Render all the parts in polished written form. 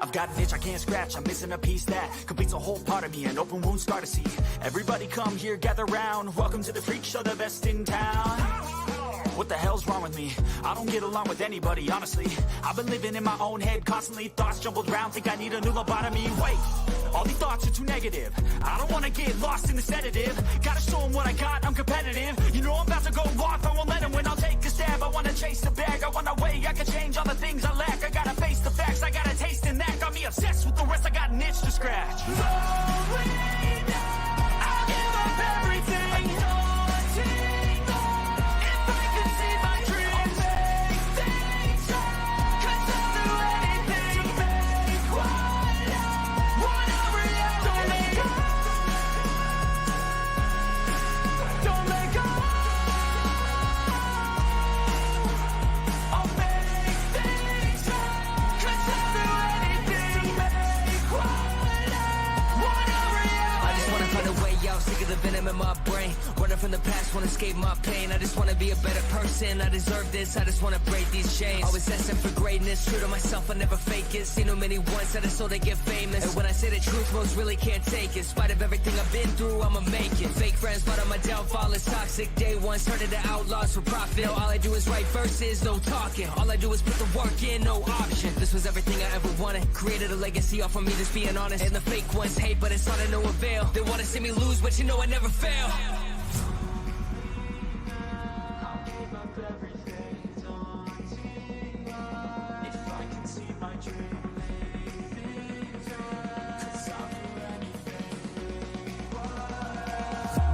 I've got an itch I can't scratch, I'm missing a piece that completes a whole part of me, an open wound scar to see. Everybody come here, gather round, welcome to the freak show, the best in town. What the hell's wrong with me? I don't get along with anybody, honestly. I've been living in my own head constantly, thoughts jumbled round, think I need a new lobotomy. Wait, all these thoughts are too negative. I don't wanna get lost in the sedative. Gotta show them what I got, I'm competitive. You know I'm about to go off, I won't let them win, I'll take a stab. I wanna chase the bag, I wanna weigh, I can change all the things I lack. I gotta face the facts, I got a taste in that. Got me obsessed with the rest, I got an itch to scratch. I'll give up everything. The venom in my brain, running from the past, wanna escape my pain. I just wanna be a better person, I deserve this, I just wanna break these chains. Always asking for greatness, true to myself, I never fake it. Seen too many once, I just so they get famous. And when I say the truth, most really can't take it. In spite of everything I've been through, I'ma make it. Fake friends, but on my downfall is toxic. Day ones, turn into outlaws for profit. Now all I do is write verses, no talking. All I do is put the work in, no option. This was everything I ever wanted, created a legacy off of me, just being honest. And the fake ones hate, but it's all to no avail. They wanna see me lose, but you know I never fail. I'll give up everything, daunting, if I can see my dream. Cause I'll do anything,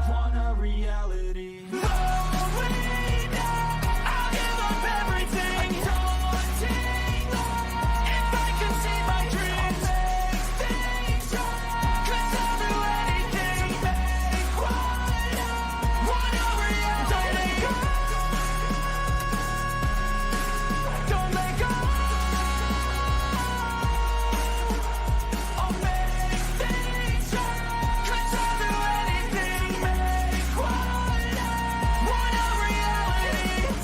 want a reality. I'll give up everything, daunting, if I can see my dreams. Cause I'll do anything, want a reality. Don't let go. I'll make things right. Cause I'll do anything, make want a reality.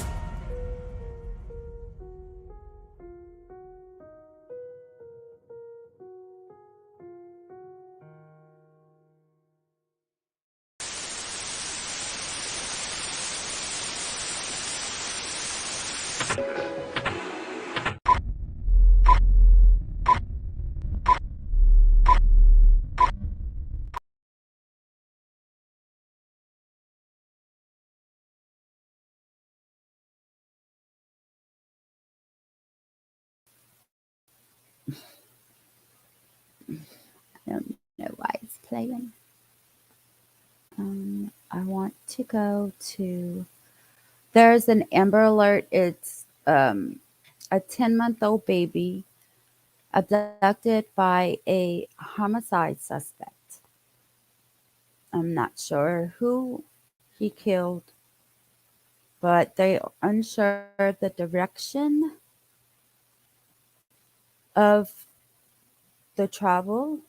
I don't know why it's playing. I want to go to. There's an Amber Alert. It's a 10-month-old baby abducted by a homicide suspect. I'm not sure who he killed, but they are unsure the direction of the travel.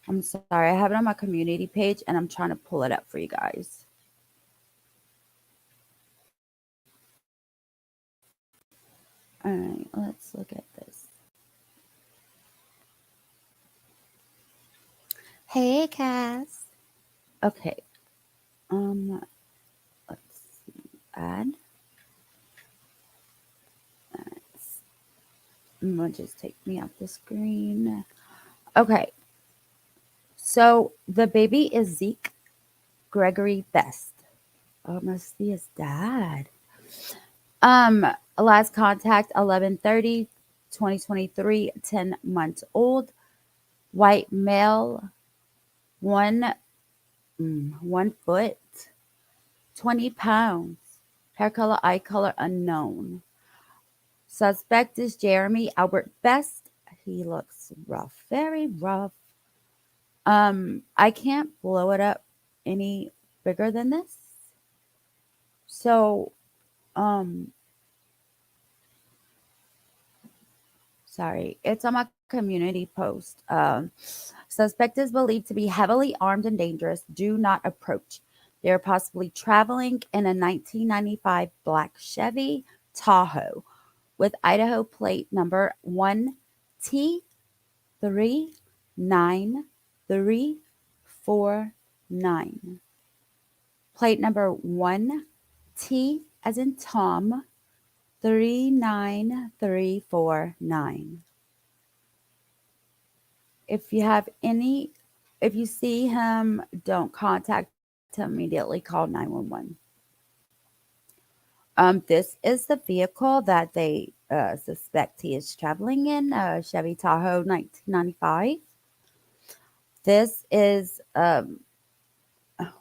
I'm sorry, I have it on my community page and I'm trying to pull it up for you guys. All right, let's look at this. Hey, Cass. Okay. Let's see. Add. I'm gonna just take me off the screen. Okay. So the baby is Zeke Gregory Best. Oh, it must be his dad. Last contact 11/30/2023, 10 months old, white male, 1 foot, 20 pounds, hair color, eye color unknown. Suspect is Jeremy Albert Best. He looks rough, very rough. I can't blow it up any bigger than this. So, sorry, it's on my community post. Suspect is believed to be heavily armed and dangerous. Do not approach. They are possibly traveling in a 1995 black Chevy Tahoe with Idaho plate number T3939. Plate number 1T as in Tom 39349. If you see him, don't contact him immediately. Call 911. This is the vehicle that they suspect he is traveling in, Chevy Tahoe 1995. This is,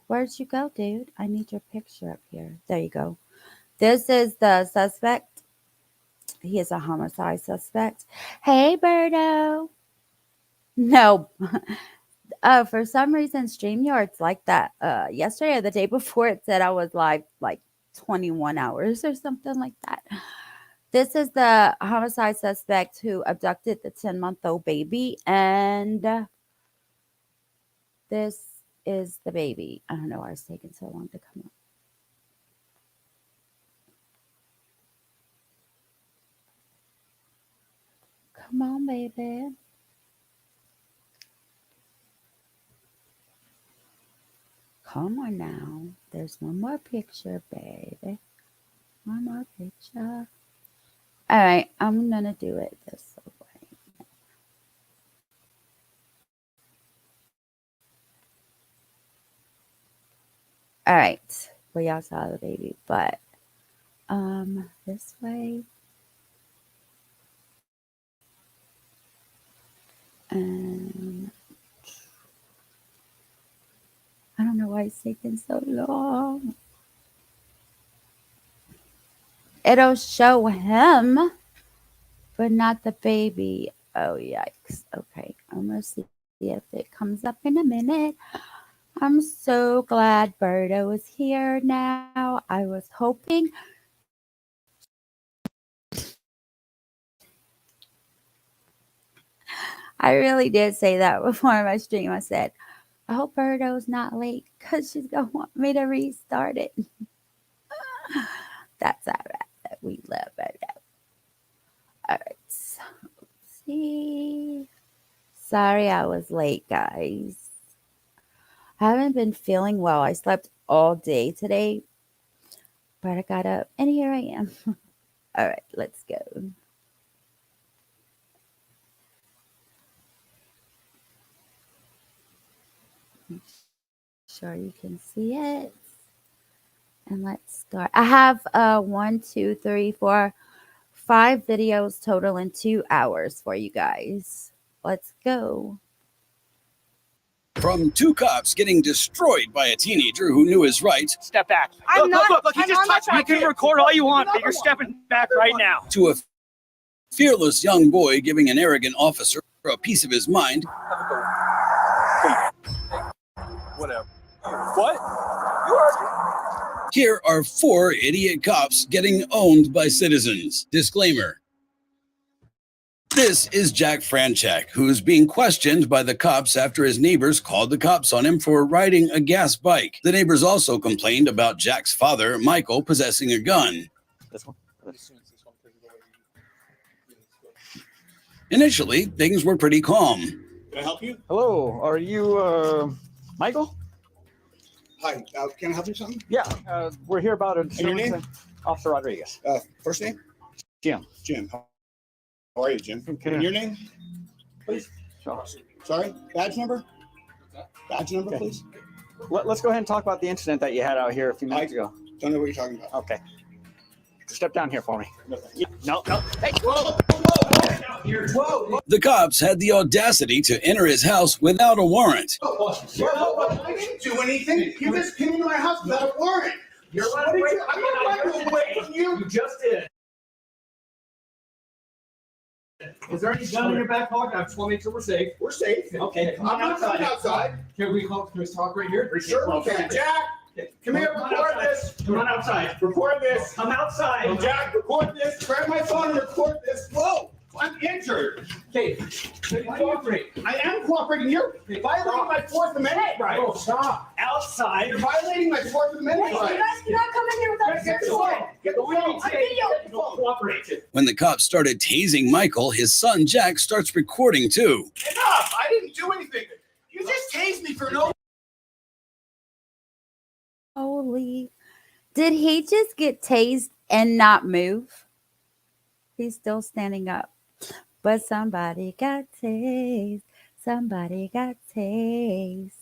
where'd you go, dude? I need your picture up here. There you go. This is the suspect. He is a homicide suspect. Hey, Birdo. No. For some reason, StreamYard's like that. Yesterday or the day before, it said I was live like 21 hours or something like that. This is the homicide suspect who abducted the 10-month-old baby, and this is the baby. I don't know why it's taking so long to come up. Come on, baby. Come on now. There's one more picture, baby. One more picture. All right, I'm going to do it this way. All right. Well, y'all saw the baby, but this way. And I don't know why it's taking so long. It'll show him, but not the baby. Oh, yikes. Okay, I'm going to see if it comes up in a minute. I'm so glad Birdo is here now. I was hoping. I really did say that before my stream. I said, I hope Birdo's not late because she's going to want me to restart it. That's all right. We love Birdo. All right. Let's see. Sorry I was late, guys. I haven't been feeling well. I slept all day today, but I got up and here I am. All right, let's go. Make sure you can see it. And let's start. I have 1, 2, 3, 4, 5 videos total in 2 hours for you guys. Let's go. From 2 cops getting destroyed by a teenager who knew his rights. Step back. Look, you just touched me. You can record all you want, but you're stepping back right now. To a fearless young boy giving an arrogant officer a piece of his mind. Whatever. What? You heard me. Here are 4 idiot cops getting owned by citizens. Disclaimer. This is Jack Franchak, who's being questioned by the cops after his neighbors called the cops on him for riding a gas bike. The neighbors also complained about Jack's father, Michael, possessing a gun. This one. Initially, things were pretty calm. Can I help you? Hello, are you Michael? Hi, can I help you with something? Yeah, we're here about a your name? Officer Rodriguez. First name? Jim. Jim. How are you, Jim? Okay. And your name? Please. Sure. Sorry, badge number? Badge number, Okay. please. Let's go ahead and talk about the incident that you had out here a few minutes ago. Don't know what you're talking about. Okay. Step down here for me. No, thanks. No. Hey, whoa. The cops had the audacity to enter his house without a warrant. I didn't do anything. You just came into my house without a warrant. You're running away. I'm not running away from you. You just did. Is there any gun in your back pocket? I just want to make sure we're safe. We're safe. Okay, come I'm on not outside. coming outside. Can we talk right here? Sure we can. Jack, come here, record this. Come on outside. Record this. Come outside. Jack, record this. Grab my phone and record this. Whoa. I'm injured. Okay, cooperate. I am cooperating. You're violating my Fourth Amendment right. Oh, stop. Outside. You're violating my Fourth Amendment You right. guys cannot come in here without a Get search the warrant. phone. Get the phone. I video. Don't cooperate. When the cops started tasing Michael, his son Jack starts recording too. Enough! I didn't do anything. You just tased me for no. Holy. Did he just get tased and not move? He's still standing up. But somebody got tased. Somebody got tased.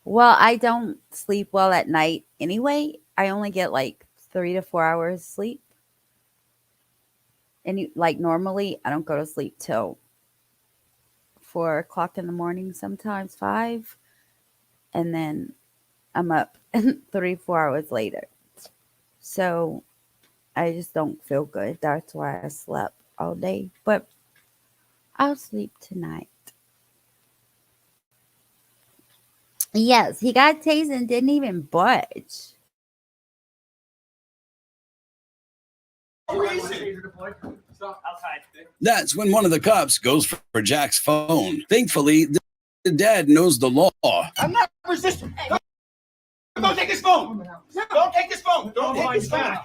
Well, I don't sleep well at night anyway. I only get like 3 to 4 hours sleep. And like normally, I don't go to sleep till 4 o'clock in the morning, sometimes 5. And then I'm up 3, 4 hours later. So I just don't feel good. That's why I slept all day. But I'll sleep tonight. Yes, he got tased and didn't even budge. Outside. That's when one of the cops goes for Jack's phone. Thankfully, the dad knows the law. I'm not resisting. Don't take his phone. Don't take his phone. Don't take his phone.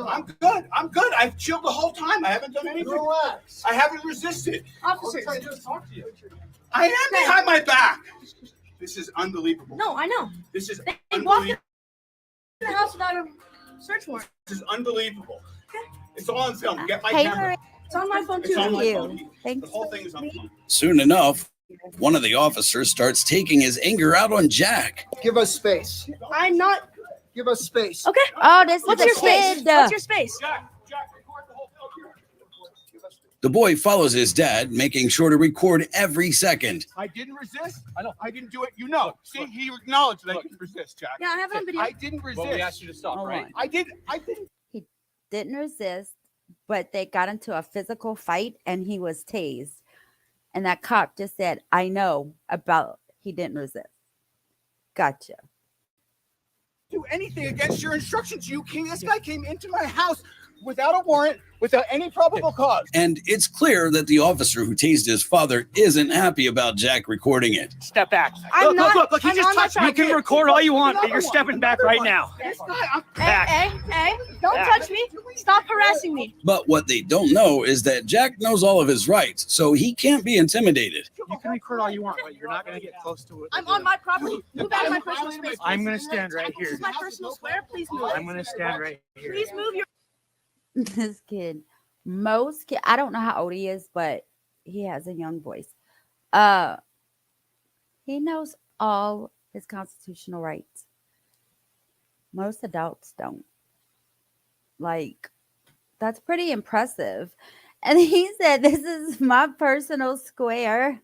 I'm good. I'm good. I've chilled the whole time. I haven't done anything. Relax. I haven't resisted. Officer. I'm trying to talk to you. I am behind my back. This is unbelievable. No, I know. This is They walked in unbelievable. the house without a search warrant. This is unbelievable. It's all on film. Get my Hey, camera. Marie, It's on my phone It's too. on my you. phone. The Thanks. whole thing is on film. Soon enough, one of the officers starts taking his anger out on Jack. Give us space. I'm not. Give us space. Okay. Oh, this What's is your a space? kid. What's your space? Jack, record the whole film. The boy follows his dad, making sure to record every second. I didn't resist. I know. I didn't do it. You know. See, he acknowledged that I didn't resist, Jack. Yeah, I have it on video. I didn't resist. Well, we asked you to stop, Hold right? on. I didn't. He didn't resist, but they got into a physical fight and he was tased. And that cop just said, I know about he didn't resist. Gotcha. Do anything against your instructions. This guy came into my house without a warrant, without any probable cause. And it's clear that the officer who tased his father isn't happy about Jack recording it. Step back. I'm not. Look, he I'm just on my touched me. You track. can record all you want, but you're stepping back right now. This guy, I'm Back. Hey, don't Back. touch me. Stop harassing me. But what they don't know is that Jack knows all of his rights, so he can't be intimidated. You can record all you want, but you're not going to get close to it. I'm on my property. Move out of my personal space. I'm going to stand right This here. is my personal square. Please move. I'm going to stand right here. Please move your. This kid, most kid, I don't know how old he is, but he has a young voice. He knows all his constitutional rights. Most adults don't. Like, that's pretty impressive. And he said, this is my personal square.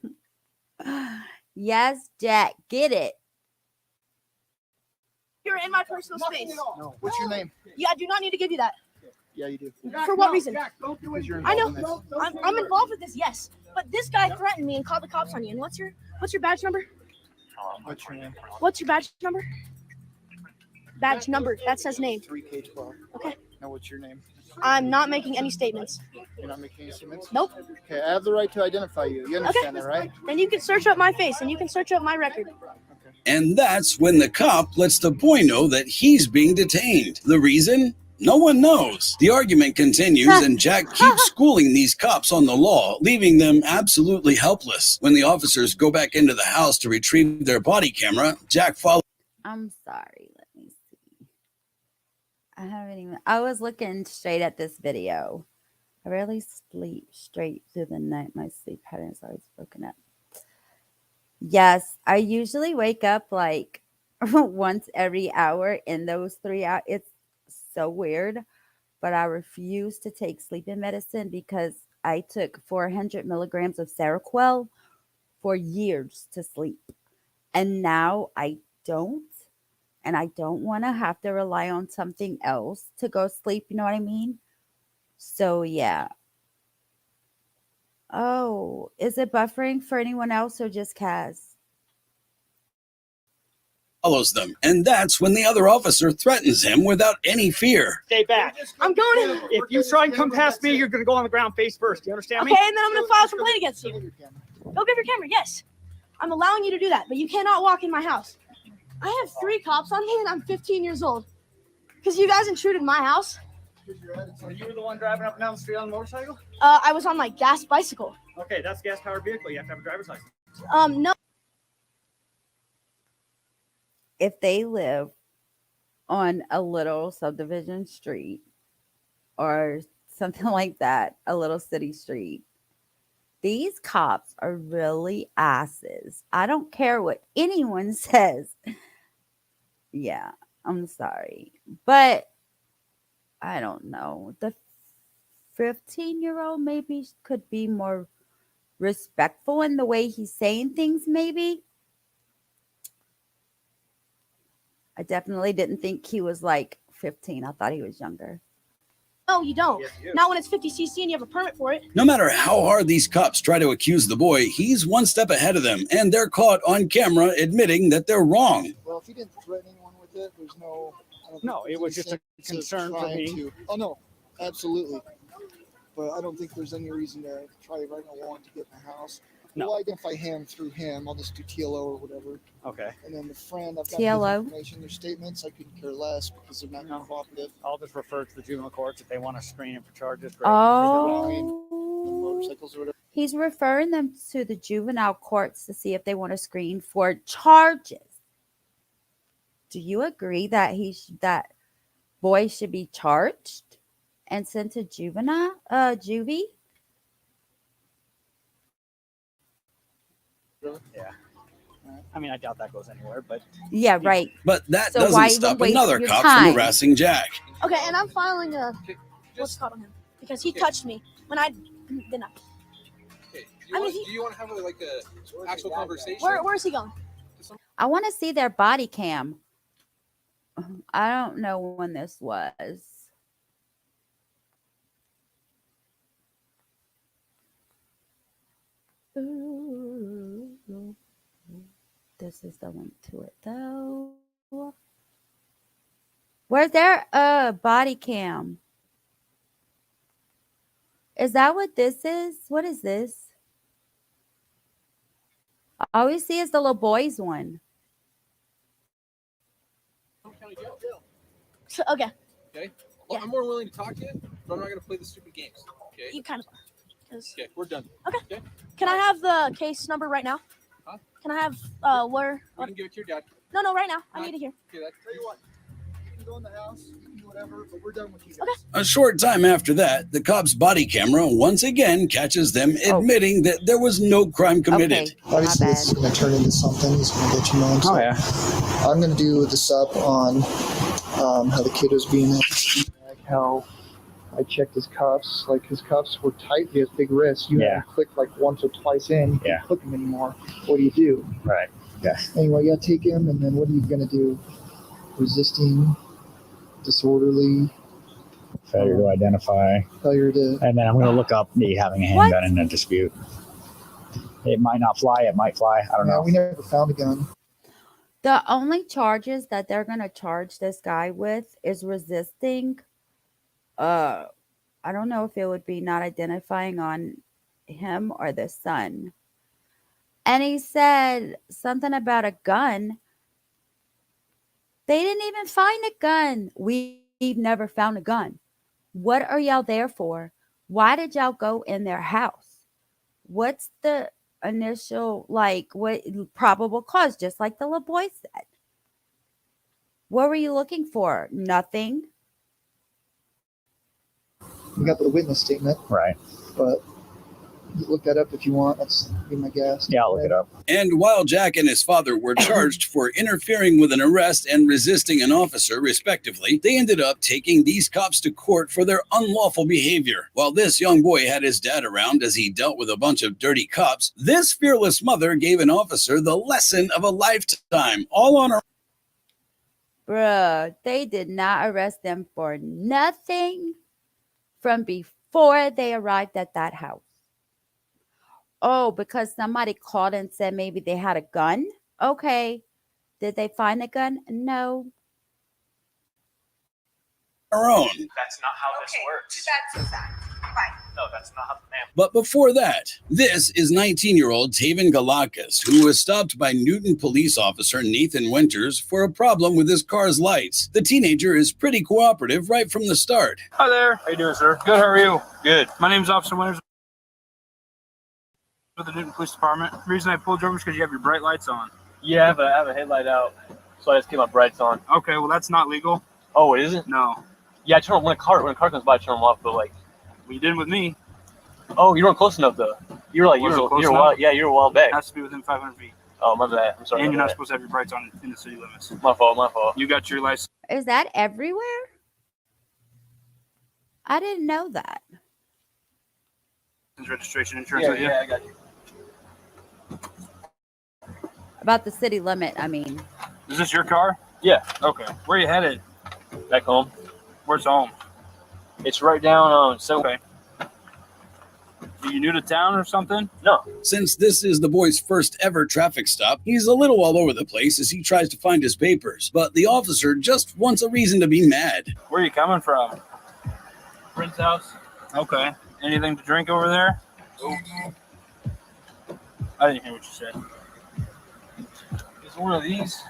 Yes, Jack, get it. You're in my personal Nothing space. at all. What's your name? Yeah, I do not need to give you that. Yeah, you do. For what reason? Jack, don't do it. I know. Involved in this. I'm involved with this, yes. But this guy threatened me and called the cops on you. And what's your badge number? What's your name? What's your badge number? Badge number. That says name. 3K12. Okay. Now, what's your name? I'm not making any statements. You're not making any statements? Nope. Okay, I have the right to identify you. You understand that, right? Then you can search up my face and you can search up my record. And that's when the cop lets the boy know that he's being detained. The reason? No one knows. The argument continues, and Jack keeps schooling these cops on the law, leaving them absolutely helpless. When the officers go back into the house to retrieve their body camera, Jack follows. I'm sorry. Let me see. I was looking straight at this video. I rarely sleep straight through the night. My sleep pattern is always broken up. Yes, I usually wake up like once every hour in those 3 hours. It's so weird, but I refuse to take sleeping medicine because I took 400 milligrams of Seroquel for years to sleep. And now I don't. And I don't want to have to rely on something else to go sleep. You know what I mean? So, yeah. Oh, is it buffering for anyone else or just Kaz? follows them. And that's when the other officer threatens him without any fear. Stay back. I'm going. If you try and come past me, you're going to go on the ground face first. Do you understand Okay, me? and then I'm gonna file a complaint against you. Go get your camera. Yes, I'm allowing you to do that, but you cannot walk in my house. I have 3 cops on me, and I'm 15 years old. Because you guys intruded my house. So you were the one driving up and down the street on the motorcycle? I was on my gas bicycle. Okay, that's a gas-powered vehicle. You have to have a driver's license. No. If they live on a little subdivision street or something like that, a little city street, these cops are really asses. I don't care what anyone says. Yeah, I'm sorry. But I don't know. The 15-year-old maybe could be more respectful in the way he's saying things, maybe. I definitely didn't think he was like 15. I thought he was younger. No, you don't. Yes, you do. Not when it's 50cc and you have a permit for it. No matter how hard these cops try to accuse the boy, he's one step ahead of them, and they're caught on camera admitting that they're wrong. Well, if he didn't threaten anyone with it, there's no. I don't No, think it was there's just a any sense of concern for trying me. to- Oh no, absolutely. But I don't think there's any reason to try to write a warrant to get in the house. No. We'll identify him through him. I'll just do TLO or whatever. Okay. And then the friend, I've got TLO? his information, their statements. I couldn't care less because they're not No. cooperative. I'll just refer to the juvenile courts if they want to screen him for charges. Great. The Oh, motorcycles or whatever. he's referring them to the juvenile courts to see if they want to screen for charges. Do you agree that that boy should be charged and sent to juvie? Yeah. I mean, I doubt that goes anywhere, but Yeah, right. But that So why doesn't even stop waste another your cop time? from harassing Jack. Okay, and I'm filing a what's called on him because he touched me when I didn't. Okay. I mean, Do you want to have like a actual conversation? Where's he going? I want to see their body cam. I don't know when this was. This is the link to it though. Where's their body cam? Is that what this is? What is this? All we see is the little boys one. So, okay, Okay. Well, I'm more willing to talk to you, but I'm not going to play the stupid games. Okay. you kind of are. 'Cause- Okay. We're done. Okay. Can I have the case number right now? Huh? Can I have where? We can give it to your dad. No, right now. I Huh? need to hear. Okay. That's Tell you what, you can go in the house, you can do whatever, but we're done with you guys. Okay. A short time after that, the cop's body camera once again catches them admitting that there was no crime committed. Okay, my Obviously, bad. this is going to turn into something. It's going to get you known. So yeah. I'm going to do this up on how the kid was being like how I checked his cuffs. Like his cuffs were tight. He has big wrists. You have to click like once or twice in. You can't click him anymore. What do you do? Right. Yeah. Anyway, you got to take him, and then what are you going to do? Resisting, disorderly, Failure to identify. failure to. And then I'm going to look up the having a handgun in a dispute. It might not fly. It might fly. I don't know. We never found a gun. The only charges that they're going to charge this guy with is resisting. I don't know if it would be not identifying on him or the son. And he said something about a gun. They didn't even find a gun. We've never found a gun. What are y'all there for? Why did y'all go in their house? What's the initial, like, what probable cause? Just like the little boy said. What were you looking for? Nothing. We got the witness statement, Right. but you look that up if you want. That's be my guess. Yeah, I'll look it up. And while Jack and his father were charged for interfering with an arrest and resisting an officer, respectively, they ended up taking these cops to court for their unlawful behavior. While this young boy had his dad around as he dealt with a bunch of dirty cops, this fearless mother gave an officer the lesson of a lifetime, all on her. Bruh, they did not arrest them for nothing from before they arrived at that house. Oh, because somebody called and said maybe they had a gun? Okay. Did they find the gun? No. Our own. That's not how this works. No, that's not how the man. But before that, this is 19-year-old Taven Galakis, who was stopped by Newton police officer Nathan Winters for a problem with his car's lights. The teenager is pretty cooperative right from the start. Hi there. How you doing, sir? Good. How are you? Good. My name's Officer Winters with the Newton Police Department. The reason I pulled you over is because you have your bright lights on. Yeah, I have a headlight out, so I just keep my brights on. Okay, well that's not legal. Oh, it isn't? No. Yeah, I turn on when a car comes by, I turn them off. But like, Well, you did with me. oh, you weren't close enough though. You were like, you were a while, yeah, you were a while back. It has to be within 500 feet. Oh, my bad. I'm sorry. And you're about not that. supposed to have your brights on in the city limits. My fault. You got your license Is that everywhere? I didn't know that. registration insurance Yeah, with you? yeah, I got you. About the city limit, I mean. Is this your car? Yeah, Okay. Where are you headed? back home. Where's home? It's right down. So Okay. Are you new to town or something? no, Since this is the boy's first ever traffic stop, he's a little all over the place as he tries to find his papers. But the officer just wants a reason to be mad. Where are you coming from? friend's house. Okay. Anything to drink over there? I didn't hear what you said. It's one of these.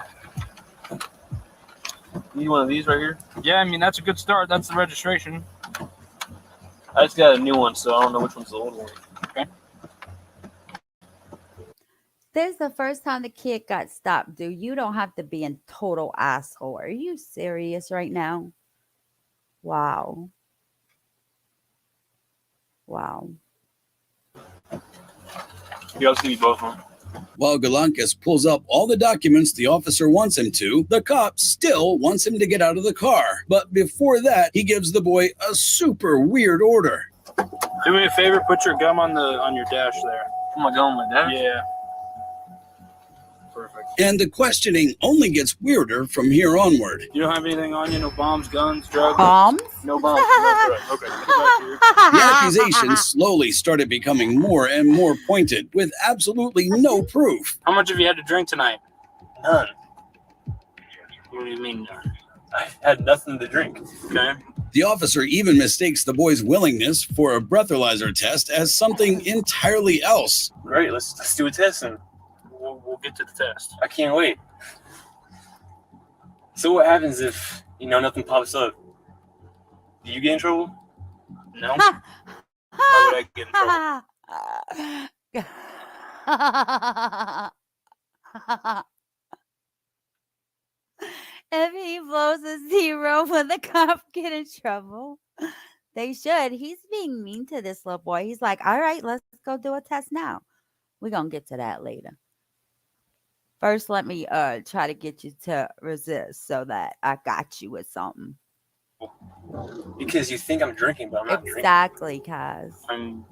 Need one of these right here. Yeah, I mean, that's a good start. That's the registration. I just got a new one, so I don't know which one's the old one. Okay. This is the first time the kid got stopped, dude. You don't have to be a total asshole. Are you serious right now? Wow. Wow. You guys give me both of them. While Galakis pulls up all the documents the officer wants him to, the cop still wants him to get out of the car. But before that, he gives the boy a super weird order. Do me a favor, put your gum on your dash there. Put my gun on my dash. Yeah. Perfect. And the questioning only gets weirder from here onward. You don't have anything on you? No bombs, guns, drugs? Bombs? No bombs, no drugs. Okay. Get back here. The accusations slowly started becoming more and more pointed, with absolutely no proof. How much have you had to drink tonight? None. What do you mean none? I had nothing to drink. Okay. The officer even mistakes the boy's willingness for a breathalyzer test as something entirely else. Great, let's do a test and We'll get to the test. I can't wait. So what happens if, nothing pops up? Do you get in trouble? No? Why would I get in trouble? If he blows a zero, will the cop get in trouble? They should. He's being mean to this little boy. He's like, all right, let's go do a test now. We're going to get to that later. First, let me try to get you to resist so that I got you with something. Because you think I'm drinking, but I'm not drinking. Exactly, Kaz. I'm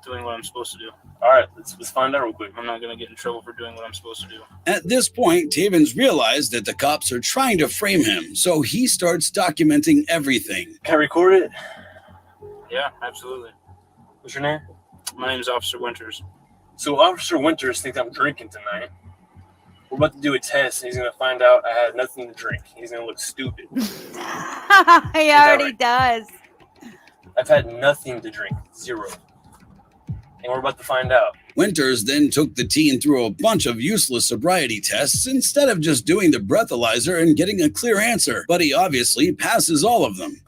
doing what I'm supposed to do. All right, let's find out real quick. I'm not going to get in trouble for doing what I'm supposed to do. At this point, Taven's realized that the cops are trying to frame him, so he starts documenting everything. Can I record it? Yeah, absolutely. What's your name? My name is Officer Winters. So Officer Winters thinks I'm drinking tonight. We're about to do a test, and he's going to find out I had nothing to drink. He's going to look stupid. He already does. I've had nothing to drink. Zero. And we're about to find out. Winters then took the teen through a bunch of useless sobriety tests instead of just doing the breathalyzer and getting a clear answer. But he obviously passes all of them.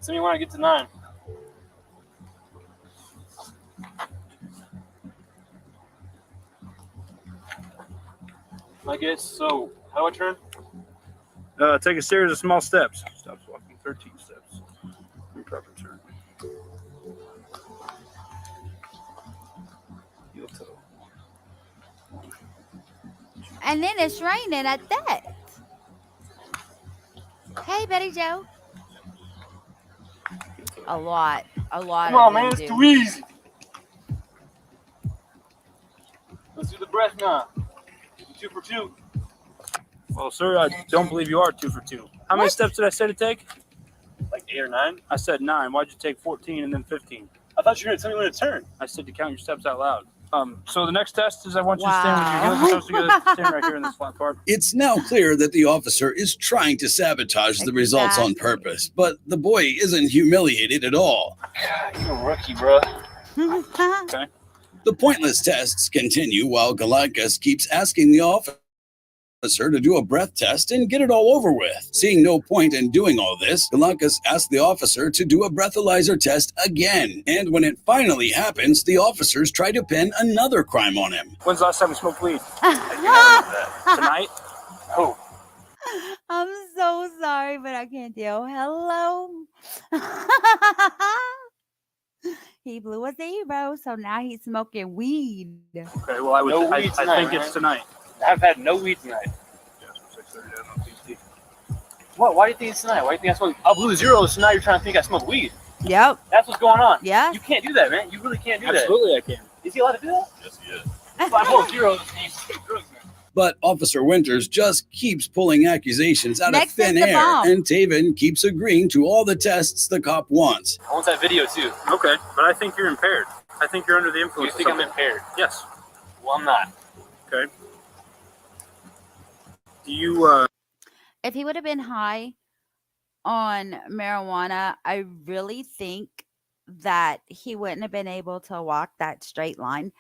So you want to get to 9? I guess so. How do I turn? Take a series of small steps. Stop walking 13 steps. Proper turn. Heel toe. And then it's raining at that. Hey, Betty Joe. A lot. Come on, man. It's too easy. Let's do the breath now. 2 for 2. Well, sir, I don't believe you are 2 for 2. How many steps did I say to take? Like 8 or 9? I said 9. Why'd you take 14 and then 15? I thought you were going to tell me when to turn. I said to count your steps out loud. So the next test is I want you to stand with your heels close together. Stand right here in this flat part. It's now clear that the officer is trying to sabotage the results on purpose, but the boy isn't humiliated at all. God, you're a rookie, bro. Okay. The pointless tests continue while Galakis keeps asking the officer to do a breath test and get it all over with. Seeing no point in doing all this, Galakis asks the officer to do a breathalyzer test again. And when it finally happens, the officers try to pin another crime on him. When's the last time you smoked weed? Tonight? Oh. I'm so sorry, but I can't deal. Hello. He blew a zero, so now he's smoking weed. Okay, well, I think it's tonight. I've had no weed tonight. What? Why do you think it's tonight? Why do you think I smoke? I blew zeros, so now you're trying to think I smoke weed. Yep. That's what's going on. Yeah. You can't do that, man. You really can't do that. Absolutely, I can. Is he allowed to do that? Yes, he is. If I blow zeros, he's drugs, man. But Officer Winters just keeps pulling accusations out Next of thin is the air, bomb. and Taven keeps agreeing to all the tests the cop wants. I want that video too. Okay, but I think you're impaired. I think you're under the You influence. think of I'm something. impaired? Yes. Well, I'm not. Okay. Do you? If he would have been high on marijuana, I really think that he wouldn't have been able to walk that straight line.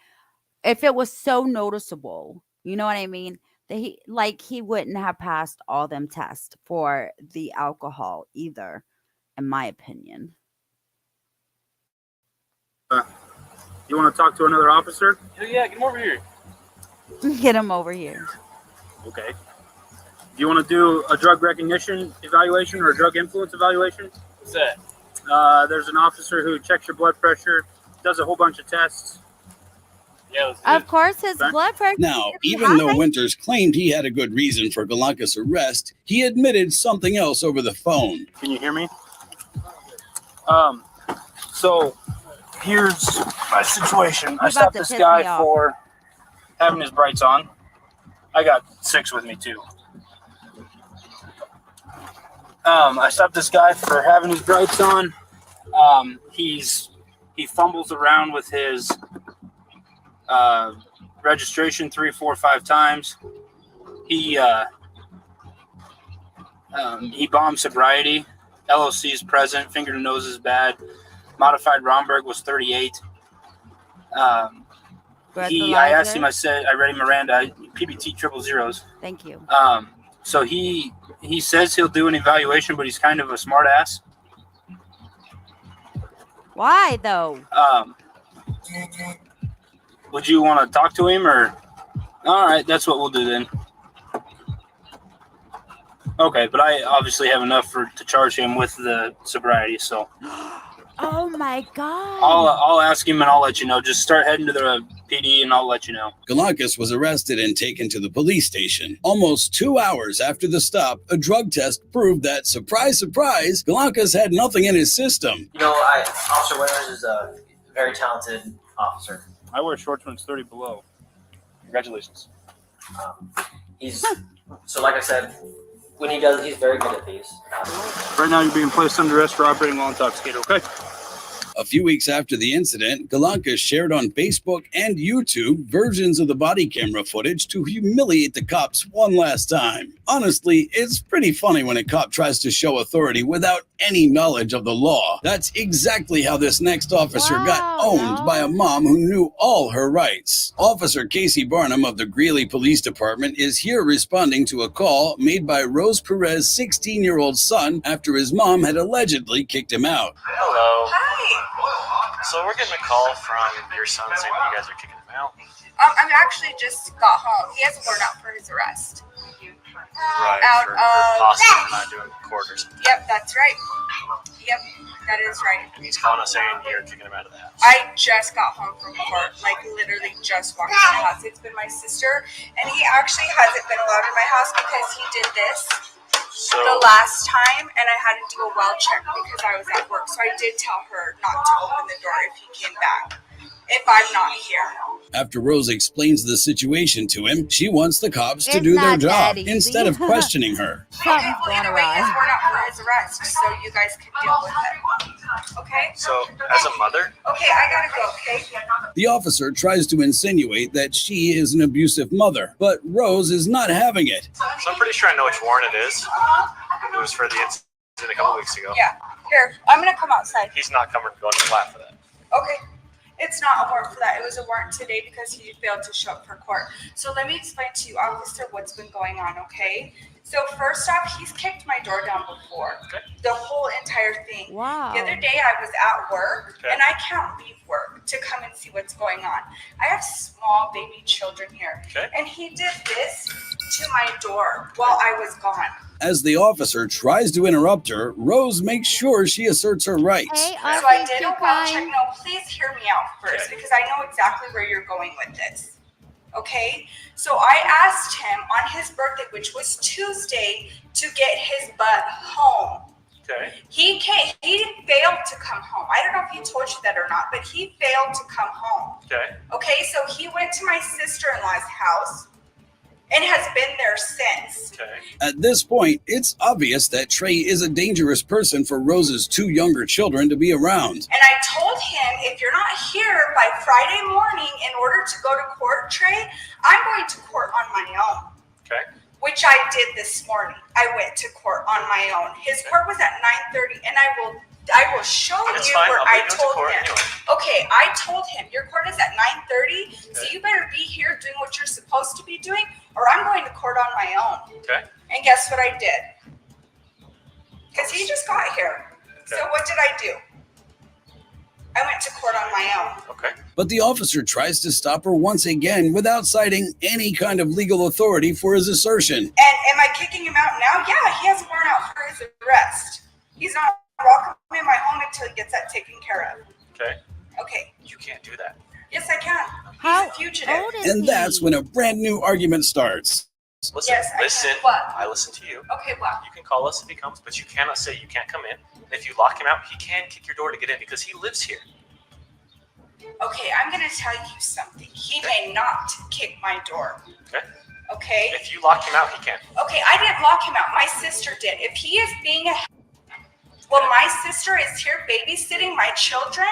If it was so noticeable, you know what I mean? That he wouldn't have passed all them tests for the alcohol either, in my opinion. You want to talk to another officer? Yeah, get him over here. Get him over here. Okay. Do you want to do a drug recognition evaluation or a drug influence evaluation? What's that? There's an officer who checks your blood pressure, does a whole bunch of tests. Yeah, let's do it. Of course, his blood pressure. Now, should be even though high. Winters claimed he had a good reason for Galakis' arrest, he admitted something else over the phone. Can you hear me? So here's my situation. I He's about stopped to this piss guy me off. for having his brights on. I got 6 with me too. I stopped this guy for having his brights on. He fumbles around with his registration 3, 4, 5 times. He bombed sobriety. LOC is present. Finger to nose is bad. Modified Romberg was 38. I asked him. I said, I read him Miranda. PBT 000. Thank you. So he says he'll do an evaluation, but he's kind of a smart ass. Why though? Would you want to talk to him or? All right, that's what we'll do then. Okay, but I obviously have enough to charge him with the sobriety, so Oh my god. I'll ask him and I'll let you know. Just start heading to the PD and I'll let you know. Galakis was arrested and taken to the police station. Almost 2 hours after the stop, a drug test proved that, surprise, surprise, Galakis had nothing in his system. You know, Officer Winters is a very talented officer. I wear shorts when it's 30 below. Congratulations. So like I said, when he does, he's very good at these. Right now you're being placed under arrest for operating while intoxicated, okay? A few weeks after the incident, Galakis shared on Facebook and YouTube versions of the body camera footage to humiliate the cops one last time. Honestly, it's pretty funny when a cop tries to show authority without any knowledge of the law. That's exactly how this next officer got owned by a mom who knew all her rights. Officer Casey Barnum of the Greeley Police Department is here responding to a call made by Rose Perez's 16-year-old son after his mom had allegedly kicked him out. Hello. Hi. So we're getting a call from your son saying that you guys are kicking him out. I actually just got home. He has a warrant out for his arrest. Right. Out for of possibly not doing court or something. Yep, that's right. Yep, that is right. And he's calling us saying you're kicking him out of the house. I just got home from court, like literally just walked in the house. It's been my sister, and he actually hasn't been allowed in my house because he did this the last time, and I had to do a well check because I was at work. So I did tell her not to open the door if he came back, if I'm not here. After Rose explains the situation to him, she wants the cops to It's do their not job that easy. instead of questioning her. Something's going Either way, he has awry. warrant out for his his arrest so you guys can deal with it. Okay? So, as a mother, Okay, I gotta go, okay? The officer tries to insinuate that she is an abusive mother, but Rose is not having it. so I'm pretty sure I know which warrant it is. It was for the incident a couple weeks ago. Yeah. Here, I'm gonna come outside. He's not going to flat for that. Okay. It's not a warrant for that. It was a warrant today because he failed to show up for court. So let me explain to you, officer, what's been going on, okay? So first off, he's kicked my door down before. Okay. The whole entire thing. Wow. The other day I was at work Okay. and I can't leave work to come and see what's going on. I have small baby children here. Okay. And he did this to my door while I was gone. As the officer tries to interrupt her, Rose makes sure she asserts her rights. Hey, So I did a well check. No, please hear me out first because I know exactly where you're going with this. Okay? So I asked him on his birthday, which was Tuesday, to get his butt home. Okay. He failed to come home. I don't know if he told you that or not, but he failed to come home. Okay. Okay, so he went to my sister-in-law's house and has been there since. Okay. At this point, it's obvious that Trey is a dangerous person for Rose's two younger children to be around. And I told him, if you're not here by Friday morning in order to go to court, Trey, I'm going to court on my own. Okay. Which I did this morning. I went to court on my own. His court was at 9:30, and I will show It's you fine. where I'll I bring you to told court him. anyway. Okay, I told him your court is at 9:30, so Okay. you better be here doing what you're supposed to be doing, or I'm going to court on my own. Okay. And guess what I did? Because he just got here. So Okay. what did I do? I went to court on my own. Okay. But the officer tries to stop her once again without citing any kind of legal authority for his assertion. And am I kicking him out now? Yeah, he has a warrant out for his arrest. He's not welcome in my home until he gets that taken care of. Okay. Okay. You can't do that. Yes, I can. How He's a fugitive. old is And he? that's when a brand new argument starts. Listen, Yes, I listen. can. What? I listen to you. Okay, well, You can call us if he comes, but you cannot say you can't come in. And if you lock him out, he can kick your door to get in because he lives here. okay, I'm going to tell you something. He may not kick my door. Okay. Okay? If you lock him out, he can. Okay, I didn't lock him out. My sister did. If he is being my sister is here babysitting my children,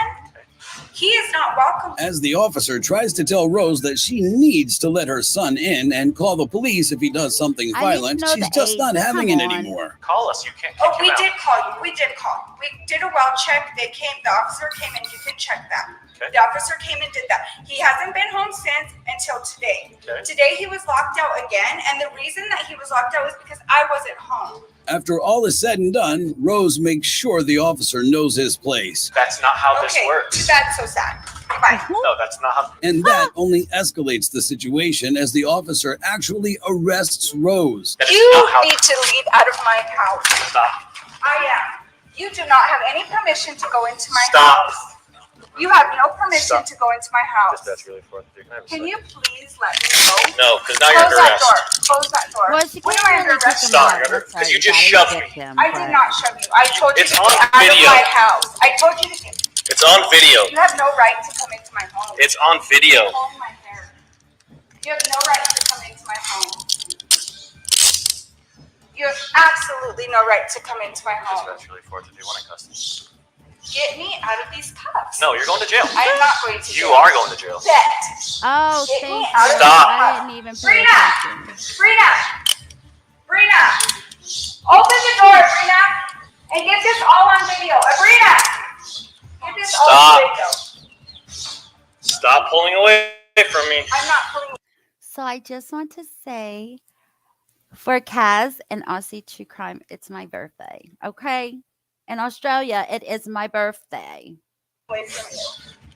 he is not welcome. As the officer tries to tell Rose that she needs to let her son in and call the police if he does something I need to violent, know she's the just age. not having Come it on. anymore. Call us. You can't kick Oh, him we out. did call you. We did call. We did a well check. The officer came and you can check that. Okay. The officer came and did that. He hasn't been home since until today. Okay. Today he was locked out again, and the reason that he was locked out was because I wasn't home. After all is said and done, Rose makes sure the officer knows his place. That's not how this Okay, works. that's so sad. Bye. No, that's not how. And that only escalates the situation as the officer actually arrests Rose. That is You not how. need to leave out of my house. Stop. I am. You do not have any permission to go into my Stop. house. You have no permission Stop. to go into my house. That's really for you. Can you please let me go? No, because now you're Close under that arrest. door. Close that door. Well, she When can't am I really under kick arrest? him Stop, out. Gunner, That's 'cause how you just gotta shoved evict me. him, I but- did not shove you. I told you It's to on get out video. of my house. I told you to get. It's on video. You have no right to come into my home. It's on video. Hold my hair. You have no right to come into my home. You have absolutely no right to come into my home. That's really for you. Want to custody? Get me out of these cuffs. No, you're going to jail. I am not going to You jail. are going to jail. Bet. Oh, Get thank me you. out of Stop. I didn't even pay Brina! attention. Brina! Open the door, Brina! And get this all on video. Brina! Get this all on video. Stop pulling away from me. I'm not pulling. So I just want to say, for Kaz and Aussie True Crime, it's my birthday. Okay? In Australia, it is my birthday. Away from you.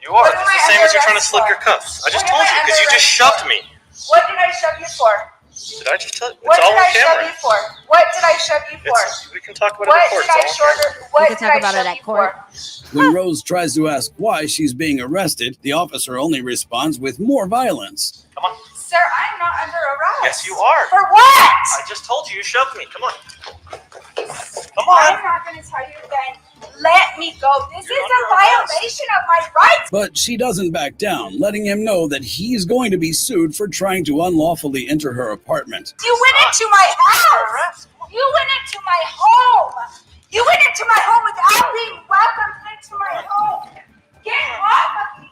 You are. What It's am the I same under as you're trying to arrest slip for? your cuffs. I just What am told I you because you under just arrest shoved for? me. What did I shove you for? Did I just tell you? It's What all did on I shove camera. you for? What did I shove you for? We can talk about What it in court. did I It's all on camera. shorter? What We can did talk I about it shove at you court. for? When Rose tries to ask why she's being arrested, the officer only responds with more violence. Come on. Sir, I'm not under arrest. Yes, you are. For what? I just told you. You shoved me. Come on. Come I'm on. not going to tell you again. Let me go. This You're is a under arrest. violation of my rights. But she doesn't back down, letting him know that he's going to be sued for trying to unlawfully enter her apartment. You went into my house. You went into my home. You went into my home without being welcomed into my home. Get off of me.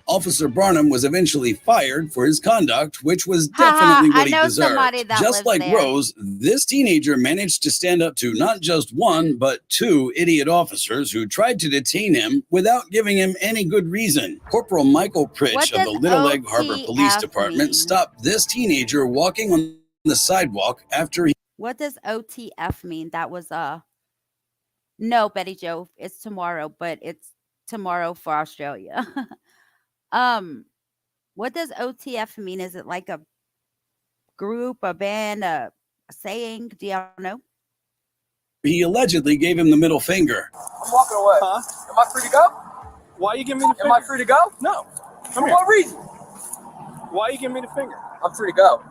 Officer Barnum was eventually fired for his conduct, which was definitely what he deserved. Just like Rose, this teenager managed to stand up to not just one, but two idiot officers who tried to detain him without giving him any good reason. Corporal Michael Pritch of the Little Egg Harbor Police Department stopped this teenager walking on the sidewalk after he... What does OTF mean? That was no, Betty Joe, it's tomorrow, but it's tomorrow for Australia. What does OTF mean? Is it like a group, a band, a saying? Do y'all know? He allegedly gave him the middle finger. I'm walking away. Huh? Am I free to go? Why are you giving me the finger? Am I free to go? No. For what reason? Why are you giving me the finger? I'm free to go.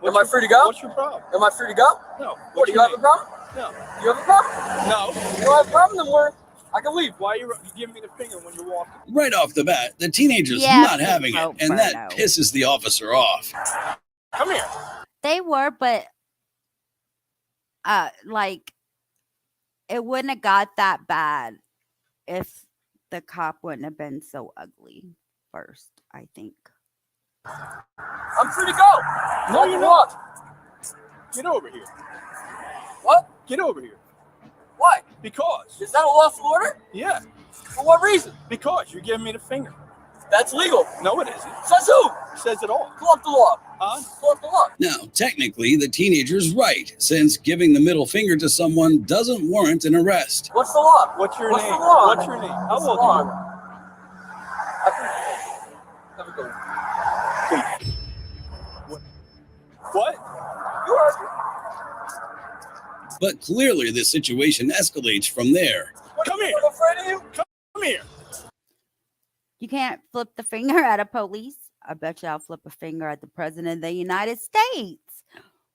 Am I free to go? What's your problem? Am I free to go? No. What, do you have a problem? No. You have a problem? No. You don't have a problem, then I can leave. Why are you giving me the finger when you're walking? Right off the bat, the teenager's not having it, and that pisses the officer off. Come here. They were, but like it wouldn't have got that bad if the cop wouldn't have been so ugly first, I think. I'm free to go. No, you're not. Get over here. What? Get over here. Why? Because. Is that a lawful order? Yeah. For what reason? Because you're giving me the finger. That's legal. No, it isn't. Says who? Says it all. Pull up the law. Huh? Pull up the law. Now, technically, the teenager's right, since giving the middle finger to someone doesn't warrant an arrest. What's the law? What's your name? The law? What's your name? How old are you? Have a good one. What? You heard me. But clearly the situation escalates from there. Come here. I'm afraid of you. Come here. You can't flip the finger at a police. I bet you I'll flip a finger at the president of the United States.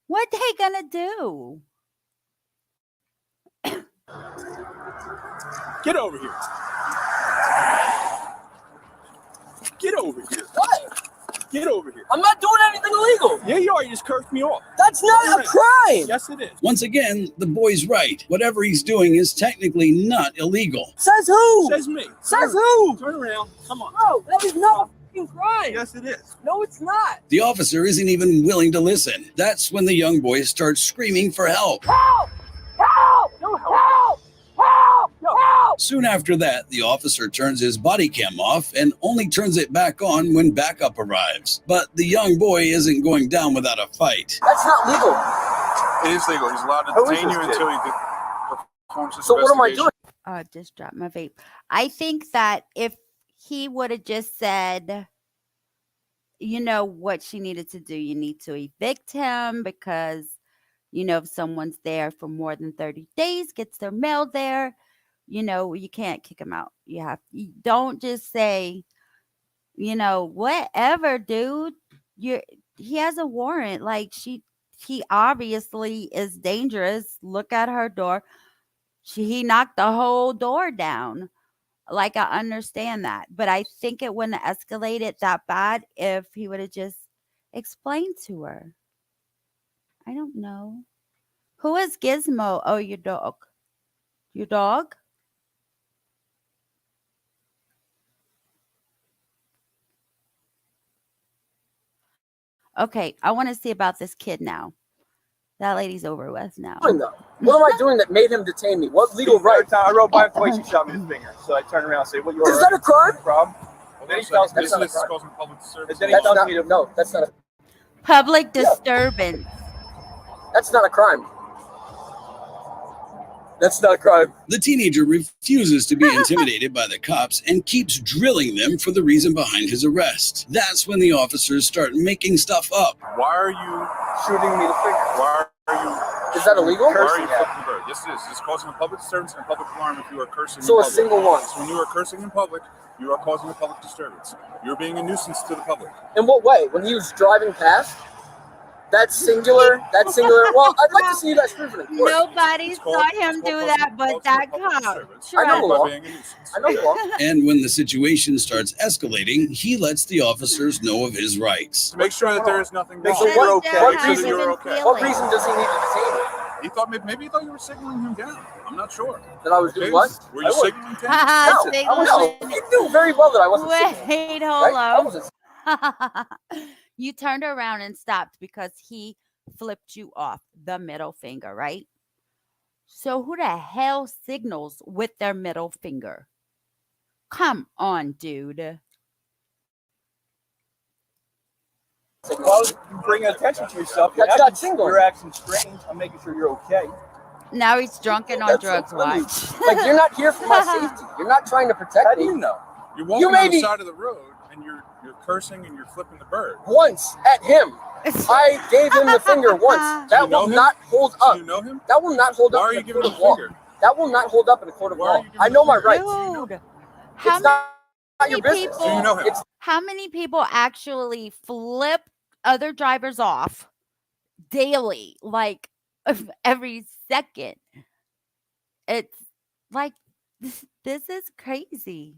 What they gonna do? Get over here. Get over here. What? Get over here. I'm not doing anything illegal. Yeah, you are. You just cursed me off. That's not a crime. Yes, it is. Once again, the boy's right. Whatever he's doing is technically not illegal. Says who? Says me. Says who? Turn around. Come on. Bro, that is not a fucking crime. Yes, it is. No, it's not. The officer isn't even willing to listen. That's when the young boy starts screaming for help. Help! Help! No help! Help! Help! Soon after that, the officer turns his body cam off and only turns it back on when backup arrives. But the young boy isn't going down without a fight. That's not legal. It is legal. He's allowed to detain you until he performs his investigation. So what am I doing? I just dropped my vape. I think that if he would have just said, you know what she needed to do, you need to evict him because, you know, if someone's there for more than 30 days, gets their mail there, you know, you can't kick him out. You don't just say, you know, whatever, dude. He has a warrant. Like he obviously is dangerous. Look at her door. He knocked the whole door down. Like, I understand that, but I think it wouldn't have escalated that bad if he would have just explained to her. I don't know. Who is Gizmo? Oh, your dog. Your dog? Okay, I want to see about this kid now. That lady's over with now. What am I doing that made him detain me? What legal right? I rode by him twice, he shot me the finger. So I turned around and said, "What you?" Is that a crime? Problem? Well, then he tells me this is causing public disturbance. No, that's not a public disturbance. That's not a crime. That's not a crime. The teenager refuses to be intimidated by the cops and keeps drilling them for the reason behind his arrest. That's when the officers start making stuff up. Why are you shooting me the finger? Why are you? Is that illegal? Why are you flipping the bird? Yes, it is. It's causing a public disturbance and a public alarm if you are cursing. So in a single one. So when you are cursing in public, you are causing a public disturbance. You're being a nuisance to the public. In what way? When he was driving past? That's singular. That's singular. Well, I'd like to see you guys prove it in court. Nobody saw him do that but that cop. I know the law. I know the law. And when the situation starts escalating, he lets the officers know of his rights. To make sure that there is nothing wrong. So what reason you're okay. What reason does he need to detain me? He thought maybe he thought you were signaling him down. I'm not sure. That I was doing what? Were you signaling to him? No, you knew very well that I wasn't signaling. Wait, Right? hold on. You turned around and stopped because he flipped you off the middle finger, right? So who the hell signals with their middle finger? Come on, dude. Well, you bring attention to yourself. That's not signaling. You're acting strange. I'm making sure you're okay. Now he's drunk and on That's drugs. so funny. Watch. Like, you're not here for my safety. You're not trying to protect How me. do you know? You're walking on the side of the road and you're cursing and you're flipping the bird. Once at him. I gave him the finger once. That will not hold up. Do you know him? That will not hold Why up are in you a giving court him of a law. finger? That will not hold up in a court of Why are law. you giving I him know a my finger? rights. Dude, It's not your business. Do you know him? how many people actually flip other drivers off daily, like every second? It's like this is crazy.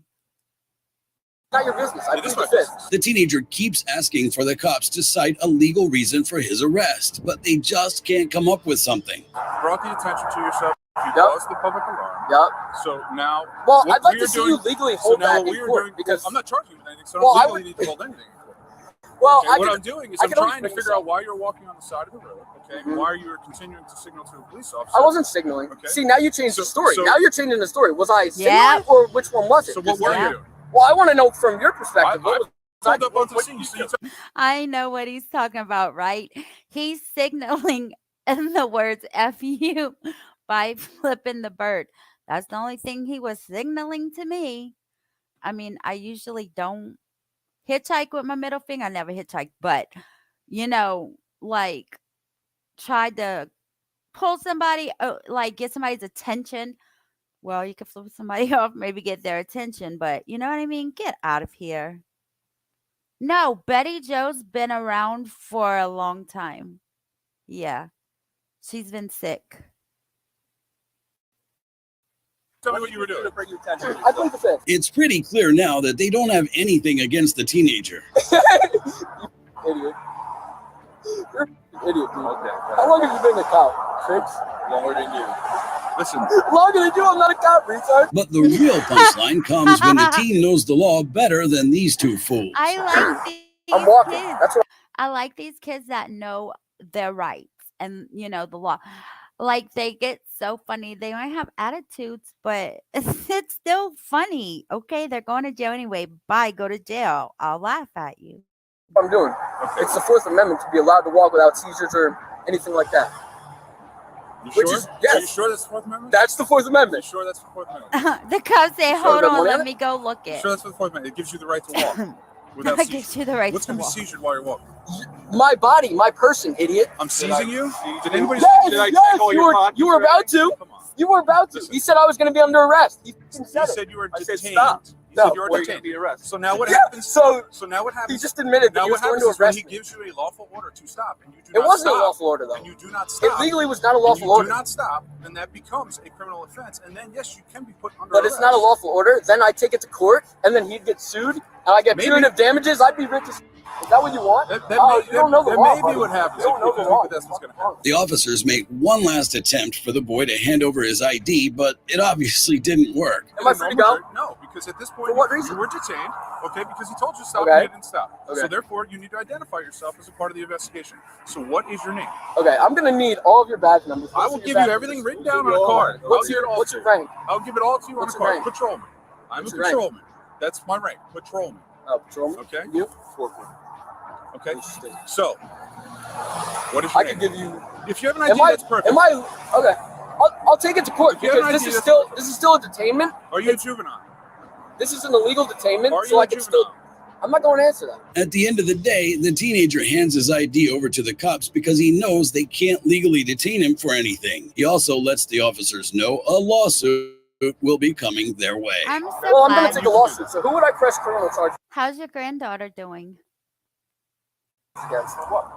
Not your business. I It is plead my the fifth. The teenager keeps asking for the cops to cite a legal reason for his arrest, but they just can't come up with something. Brought the attention to yourself. You Yep. caused the public alarm. Yep. So now, Well, what I'd like we to are see doing- you legally so hold now that what in we are court, doing, because I'm not charging you with anything, so I Well, don't I legally would- need to hold anything in court. well, Okay, I what could, I'm doing is I I'm could always trying to bring figure this out up. why you're walking on the side of the road, okay, and Mhm. why you're continuing to signal to a police officer. I wasn't signaling. Okay. See, now you changed the story. So- Now you're changing the story. Was I signaling Yeah. or which one was it? So what were you doing? Well, I want to know from your I perspective. What was pulled up onto the what scene. you So you do? I know what he's talking about, right? He's signaling in the words F you by flipping the bird. That's the only thing he was signaling to me. I mean, I usually don't hitchhike with my middle finger. I never hitchhike, but like tried to pull somebody, like get somebody's attention. Well, you could flip somebody off, maybe get their attention, but you know what I mean? Get out of here. No, Betty Jo's been around for a long time. Yeah. She's been sick. Tell me what you were doing. I plead the fifth. It's pretty clear now that they don't have anything against the teenager. Idiot. You're an idiot, dude. Okay. How long have you been a cop? 6? Longer than you. Listen. Longer than you? I'm not a cop, retard. But the real punchline comes when the teen knows the law better than these two fools. I like these I'm walking. kids. That's what I like these kids that know their rights and the law. Like they get so funny. They might have attitudes, but it's still funny. Okay, they're going to jail anyway. Bye, go to jail. I'll laugh at you. I'm doing. It's the Fourth Amendment to be allowed to walk without seizures or anything like that. You Which sure? is yes. Are you sure that's the Fourth Amendment? That's the Fourth Amendment. You sure that's the Fourth Amendment? The cops say, You sure hold got on, money let on me go look You it. sure that's the Fourth Amendment? It gives you the right to walk without That seizure. gives you the right What's to going to be walk. seized while you're walking? My body, my person, idiot. I'm seizing you? Did anybody Yes, did I yes, take all you your were, pockets you were or about anything? to. Come on. You were about to. Listen. He said I was going to be under arrest. He You said said it. you were I detained. said stop. You said No, you were wait. detained. Be arrested. So now what Yeah, happens? so now what he happens? just admitted that Now he was what going happens to is when arrest he me. gives you a lawful order to stop, and you do It not wasn't a stop, lawful order, though. and you do not It stop. legally was not a and lawful you order. do not stop, then that becomes a criminal offense, and then yes, you can be put under But arrest. it's not a lawful order. Then I take it to court, and then he'd get sued, and I get Maybe. punitive damages. I'd be rich as. Is that what you want? That You don't know the law, may be buddy. what happens. You don't know the because law. that's what's going to happen. The officers make one last attempt for the boy to hand over his ID, but it obviously didn't work. Am I free to go? No, because at this point, For what you reason? were detained, okay, because he told you to stop Okay. and you didn't stop. Okay. So therefore, you need to identify yourself as a part of the investigation. So what is your name? Okay, I'm gonna need all of your badge numbers. I will give you everything written down on a card. What's your rank? I'll give it all to you What's on a your card. rank? Patrolman. I'm What's a your rank? patrolman. That's my rank. Patrolman. Patrolman. Okay. You? Okay. So, what is your I name? could give you. If you have an ID, Am I? that's perfect. Am I? Okay. I'll take it to court If you have because an this ID, is still a detainment. Are you a juvenile? This is an illegal detainment, Are you so a I can juvenile? still. I'm not going to answer that. At the end of the day, the teenager hands his ID over to the cops because he knows they can't legally detain him for anything. He also lets the officers know a lawsuit will be coming their way. I'm so Well, I'm going glad. to take a lawsuit. So who would I press criminal charges How's your granddaughter doing? against?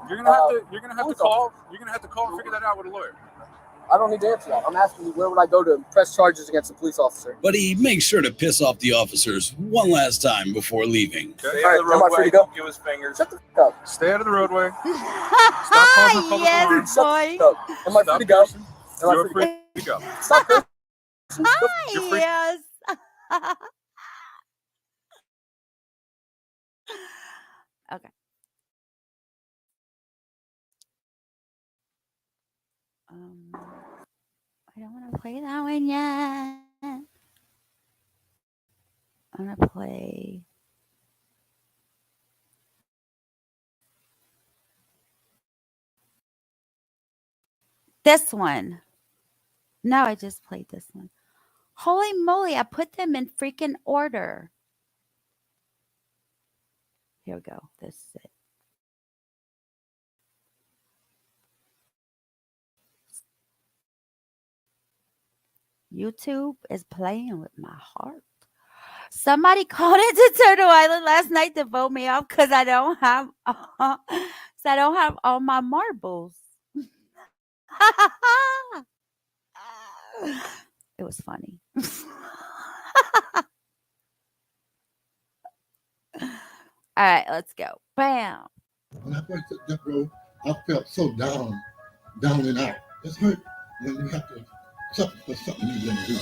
You're gonna have to. You're gonna have to who's call. You're gonna have to call and figure that out with a lawyer. I don't need to answer that. I'm asking you where would I go to press charges against a police officer? But he makes sure to piss off the officers one last time before leaving. Okay. All right, am I free to go? Give us fingers. Shut the fuck up. Stay out of the roadway. Stop causing public Yes, harm. Shut boy. the fuck up. Am I free to go? You're free to go. Stop, Chris. You're free. Yes. Okay. I don't want to play that one yet. I'm going to play. This one. No, I just played this one. Holy moly, I put them in freaking order. Here we go. This is it. YouTube is playing with my heart. Somebody called into Turtle Island last night to vote me off because I don't have all my marbles. It was funny. All right, let's go. Bam. When I first took that road, I felt so down and out. It's hurt when you have to suffer for something you didn't do.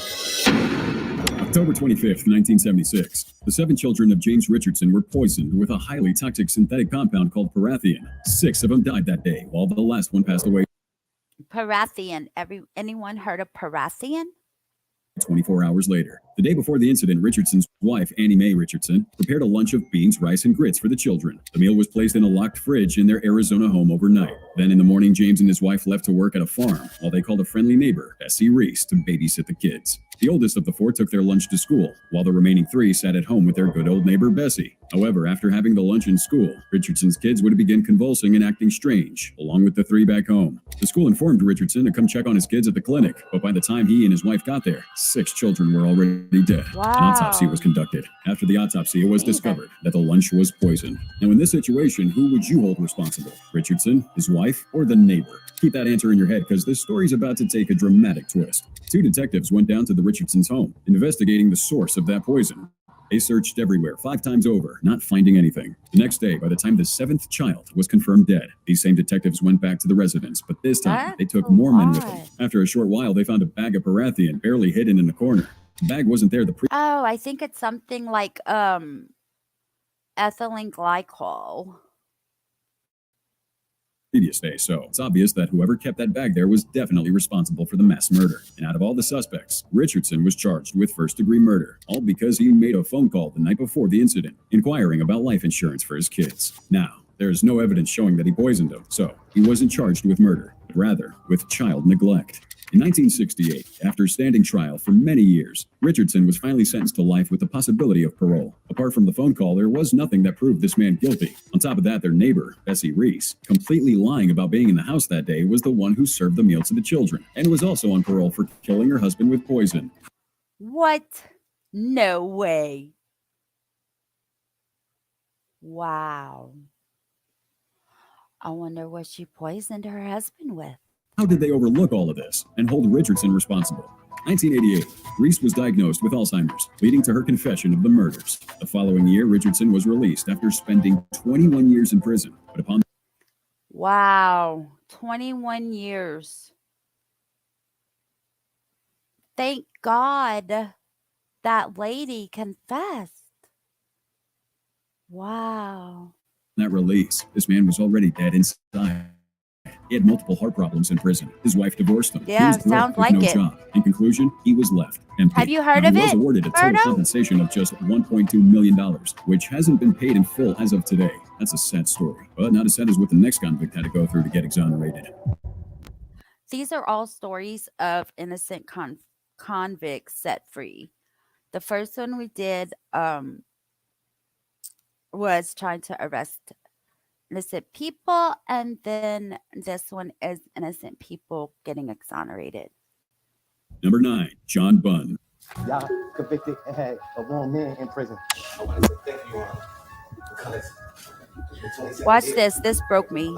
October 25th, 1976. The 7 children of James Richardson were poisoned with a highly toxic synthetic compound called parathion. 6 of them died that day, while the last one passed away. Parathion. Anyone heard of parathion? 24 hours later. The day before the incident, Richardson's wife, Annie Mae Richardson, prepared a lunch of beans, rice, and grits for the children. The meal was placed in a locked fridge in their Arizona home overnight. Then in the morning, James and his wife left to work at a farm while they called a friendly neighbor, Bessie Reese, to babysit the kids. The oldest of the 4 took their lunch to school, while the remaining 3 sat at home with their good old neighbor, Bessie. However, after having the lunch in school, Richardson's kids would begin convulsing and acting strange, along with the 3 back home. The school informed Richardson to come check on his kids at the clinic, but by the time he and his wife got there, 6 children were already dead. Wow. An autopsy was conducted. After the autopsy, it was discovered that the lunch was poisoned. Now, in this situation, who would you hold responsible? Richardson, his wife, or the neighbor? Keep that answer in your head because this story is about to take a dramatic twist. 2 detectives went down to the Richardsons' home, investigating the source of that poison. They searched everywhere 5 times over, not finding anything. The next day, by the time the 7th child was confirmed dead, these same detectives went back to the residence, but this time they took more men with them. After a short while, they found a bag of parathion barely hidden in the corner. The bag wasn't there Oh, I think it's something like ethylene glycol. previous day, so it's obvious that whoever kept that bag there was definitely responsible for the mass murder. And out of all the suspects, Richardson was charged with first-degree murder, all because he made a phone call the night before the incident, inquiring about life insurance for his kids. Now, there's no evidence showing that he poisoned them, so he wasn't charged with murder, but rather with child neglect. In 1968, after standing trial for many years, Richardson was finally sentenced to life with the possibility of parole. Apart from the phone call, there was nothing that proved this man guilty. On top of that, their neighbor, Bessie Reese, completely lying about being in the house that day, was the one who served the meal to the children, and was also on parole for killing her husband with poison. What? No way. Wow. I wonder what she poisoned her husband with. How did they overlook all of this and hold Richardson responsible? 1988, Reese was diagnosed with Alzheimer's, leading to her confession of the murders. The following year, Richardson was released after spending 21 years in prison. But upon Wow, 21 years. Thank God that lady confessed. Wow. that release, this man was already dead inside. He had multiple heart problems in prison. His wife divorced him. Yeah, He was broke sounds with like no it. job. In conclusion, he was left empty. Have you heard Now, of he was it, awarded a total Berto? compensation of just $1.2 million, which hasn't been paid in full as of today. That's a sad story, but not as sad as what the next convict had to go through to get exonerated. These are all stories of innocent convicts set free. The first one we did was trying to arrest innocent people, and then this one is innocent people getting exonerated. Number 9, John Bunn. Y'all convicted and had a grown man in prison. I want to say thank you because Watch this. This broke me.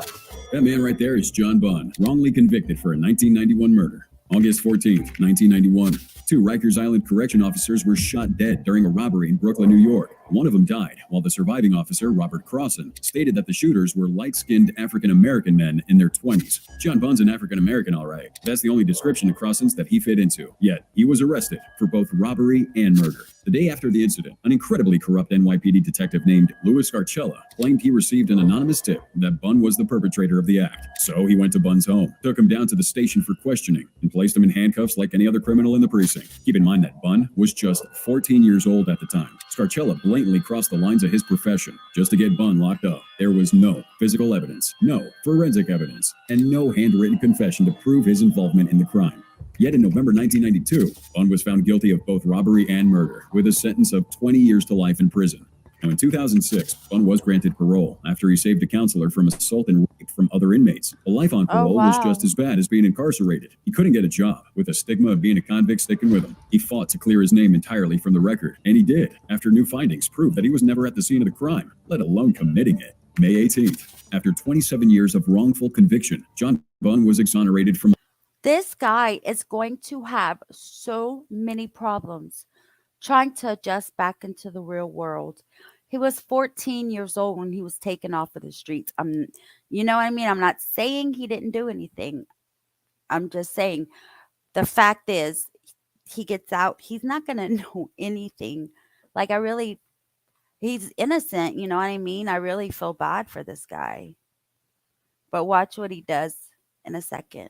That man right there is John Bunn, wrongly convicted for a 1991 murder. August 14th, 1991. 2 Rikers Island correction officers were shot dead during a robbery in Brooklyn, New York. One of them died, while the surviving officer, Robert Crossan, stated that the shooters were light-skinned African-American men in their 20s. John Bunn's an African-American, all right. That's the only description of Crossan's that he fit into. Yet, he was arrested for both robbery and murder. The day after the incident, an incredibly corrupt NYPD detective named Louis Scarcella claimed he received an anonymous tip that Bunn was the perpetrator of the act. So he went to Bunn's home, took him down to the station for questioning, and placed him in handcuffs like any other criminal in the precinct. Keep in mind that Bunn was just 14 years old at the time. Scarcella blatantly crossed the lines of his profession just to get Bunn locked up. There was no physical evidence, no forensic evidence, and no handwritten confession to prove his involvement in the crime. Yet in November 1992, Bunn was found guilty of both robbery and murder, with a sentence of 20 years to life in prison. Now, in 2006, Bunn was granted parole after he saved a counselor from assault and rape from other inmates. A life on parole was just as bad as being incarcerated. He couldn't get a job, with the stigma of being a convict sticking with him. He fought to clear his name entirely from the record, and he did, after new findings proved that he was never at the scene of the crime, let alone committing it. May 18th, after 27 years of wrongful conviction, John Bunn was exonerated from... This guy is going to have so many problems trying to adjust back into the real world. He was 14 years old when he was taken off of the streets. You know what I mean? I'm not saying he didn't do anything. I'm just saying the fact is he gets out. He's not going to know anything. Like, he's innocent. You know what I mean? I really feel bad for this guy. But watch what he does in a second.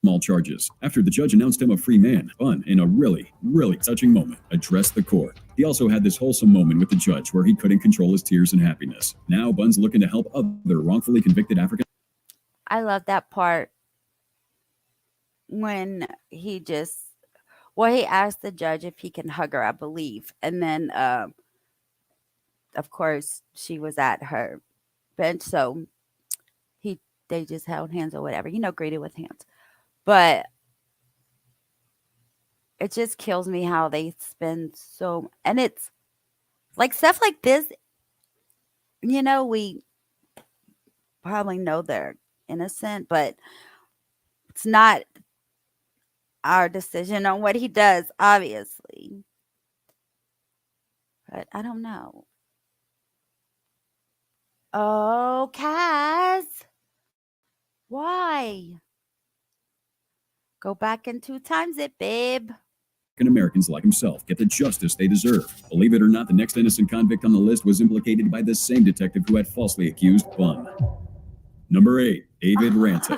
Small charges. After the judge announced him a free man, Bunn, in a really, really touching moment, addressed the court. He also had this wholesome moment with the judge where he couldn't control his tears and happiness. Now Bunn's looking to help other wrongfully convicted African... I love that part when he asked the judge if he can hug her, I believe. And then, of course, she was at her bench, so they just held hands or whatever, greeted with hands. But it just kills me how they spend and it's like stuff like this, we probably know they're innocent, but it's not our decision on what he does, obviously. But I don't know. Oh, Kaz. Why? Go back and 2 times it, babe. Americans like himself get the justice they deserve. Believe it or not, the next innocent convict on the list was implicated by the same detective who had falsely accused Bunn. Number 8, David Ranta.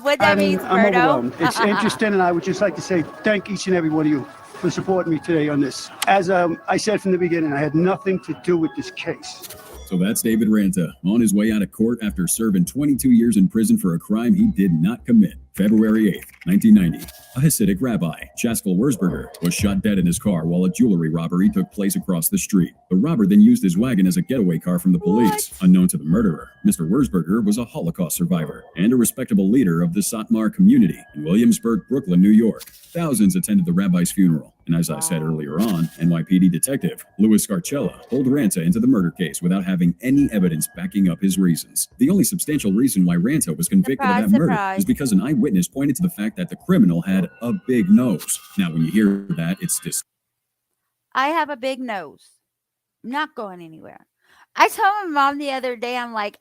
What that means, I'm overwhelmed. It's interesting, and I would just like to say thank each and every one of you for supporting me today on this. As I said from the beginning, I had nothing to do with this case. So that's David Ranta, on his way out of court after serving 22 years in prison for a crime he did not commit. February 8th, 1990. A Hasidic rabbi, Chaskel Wurzberger, was shot dead in his car while a jewelry robbery took place across the street. The robber then used his wagon as a getaway car from the police. Unknown to the murderer, Mr. Wurzberger was a Holocaust survivor and a respectable leader of the Satmar community in Williamsburg, Brooklyn, New York. Thousands attended the rabbi's funeral. And as I said earlier on, NYPD detective Louis Scarcella pulled Ranta into the murder case without having any evidence backing up his reasons. The only substantial reason why Ranta was convicted of that murder is because an eyewitness pointed to the fact that the criminal had a big nose. Now, when you hear that, it's just... I have a big nose. I'm not going anywhere. I told my mom the other day, I'm like,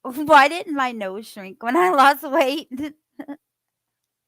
why didn't my nose shrink when I lost weight?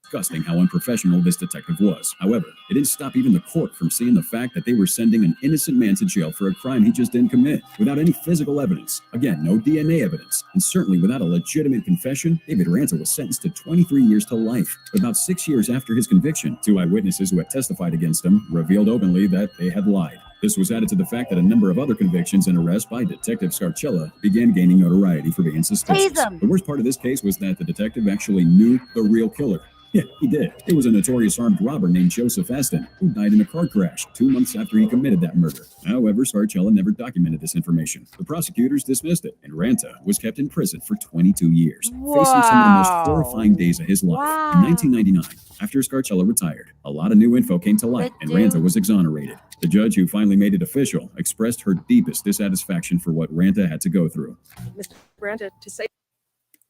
Disgusting how unprofessional this detective was. However, it didn't stop even the court from seeing the fact that they were sending an innocent man to jail for a crime he just didn't commit, without any physical evidence. Again, no DNA evidence, and certainly without a legitimate confession. David Ranta was sentenced to 23 years to life. But about 6 years after his conviction, 2 eyewitnesses who had testified against him revealed openly that they had lied. This was added to the fact that a number of other convictions and arrests by Detective Scarcella began gaining notoriety for being suspicious. The worst part of this case was that the detective actually knew the real killer. Yeah, he did. It was a notorious armed robber named Joseph Aston, who died in a car crash 2 months after he committed that murder. However, Scarcella never documented this information. The prosecutors dismissed it, and Ranta was kept in prison for 22 years, facing some of the most horrifying days of his life. In 1999, after Scarcella retired, a lot of new info came to light, and Ranta was exonerated. The judge who finally made it official expressed her deepest dissatisfaction for what Ranta had to go through. Mr. Ranta, to say...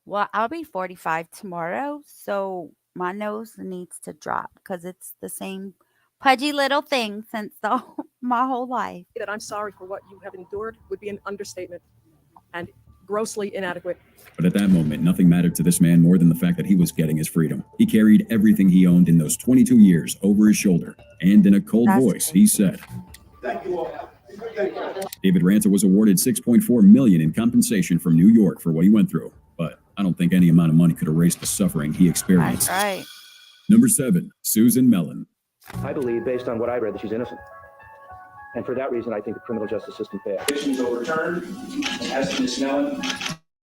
Well, I'll be 45 tomorrow, so my nose needs to drop because it's the same Pudgy little thing since my whole life. That I'm sorry for what you have endured would be an understatement and grossly inadequate. But at that moment, nothing mattered to this man more than the fact that he was getting his freedom. He carried everything he owned in those 22 years over his shoulder, and in a cold voice, he said, Thank you all. David Ranta was awarded $6.4 million in compensation from New York for what he went through, but I don't think any amount of money could erase the suffering he experienced. That's right. Number 7, Susan Mellon. I believe, based on what I read, that she's innocent. And for that reason, I think the criminal justice system failed. Conviction is overturned, and as to Ms. Mellon,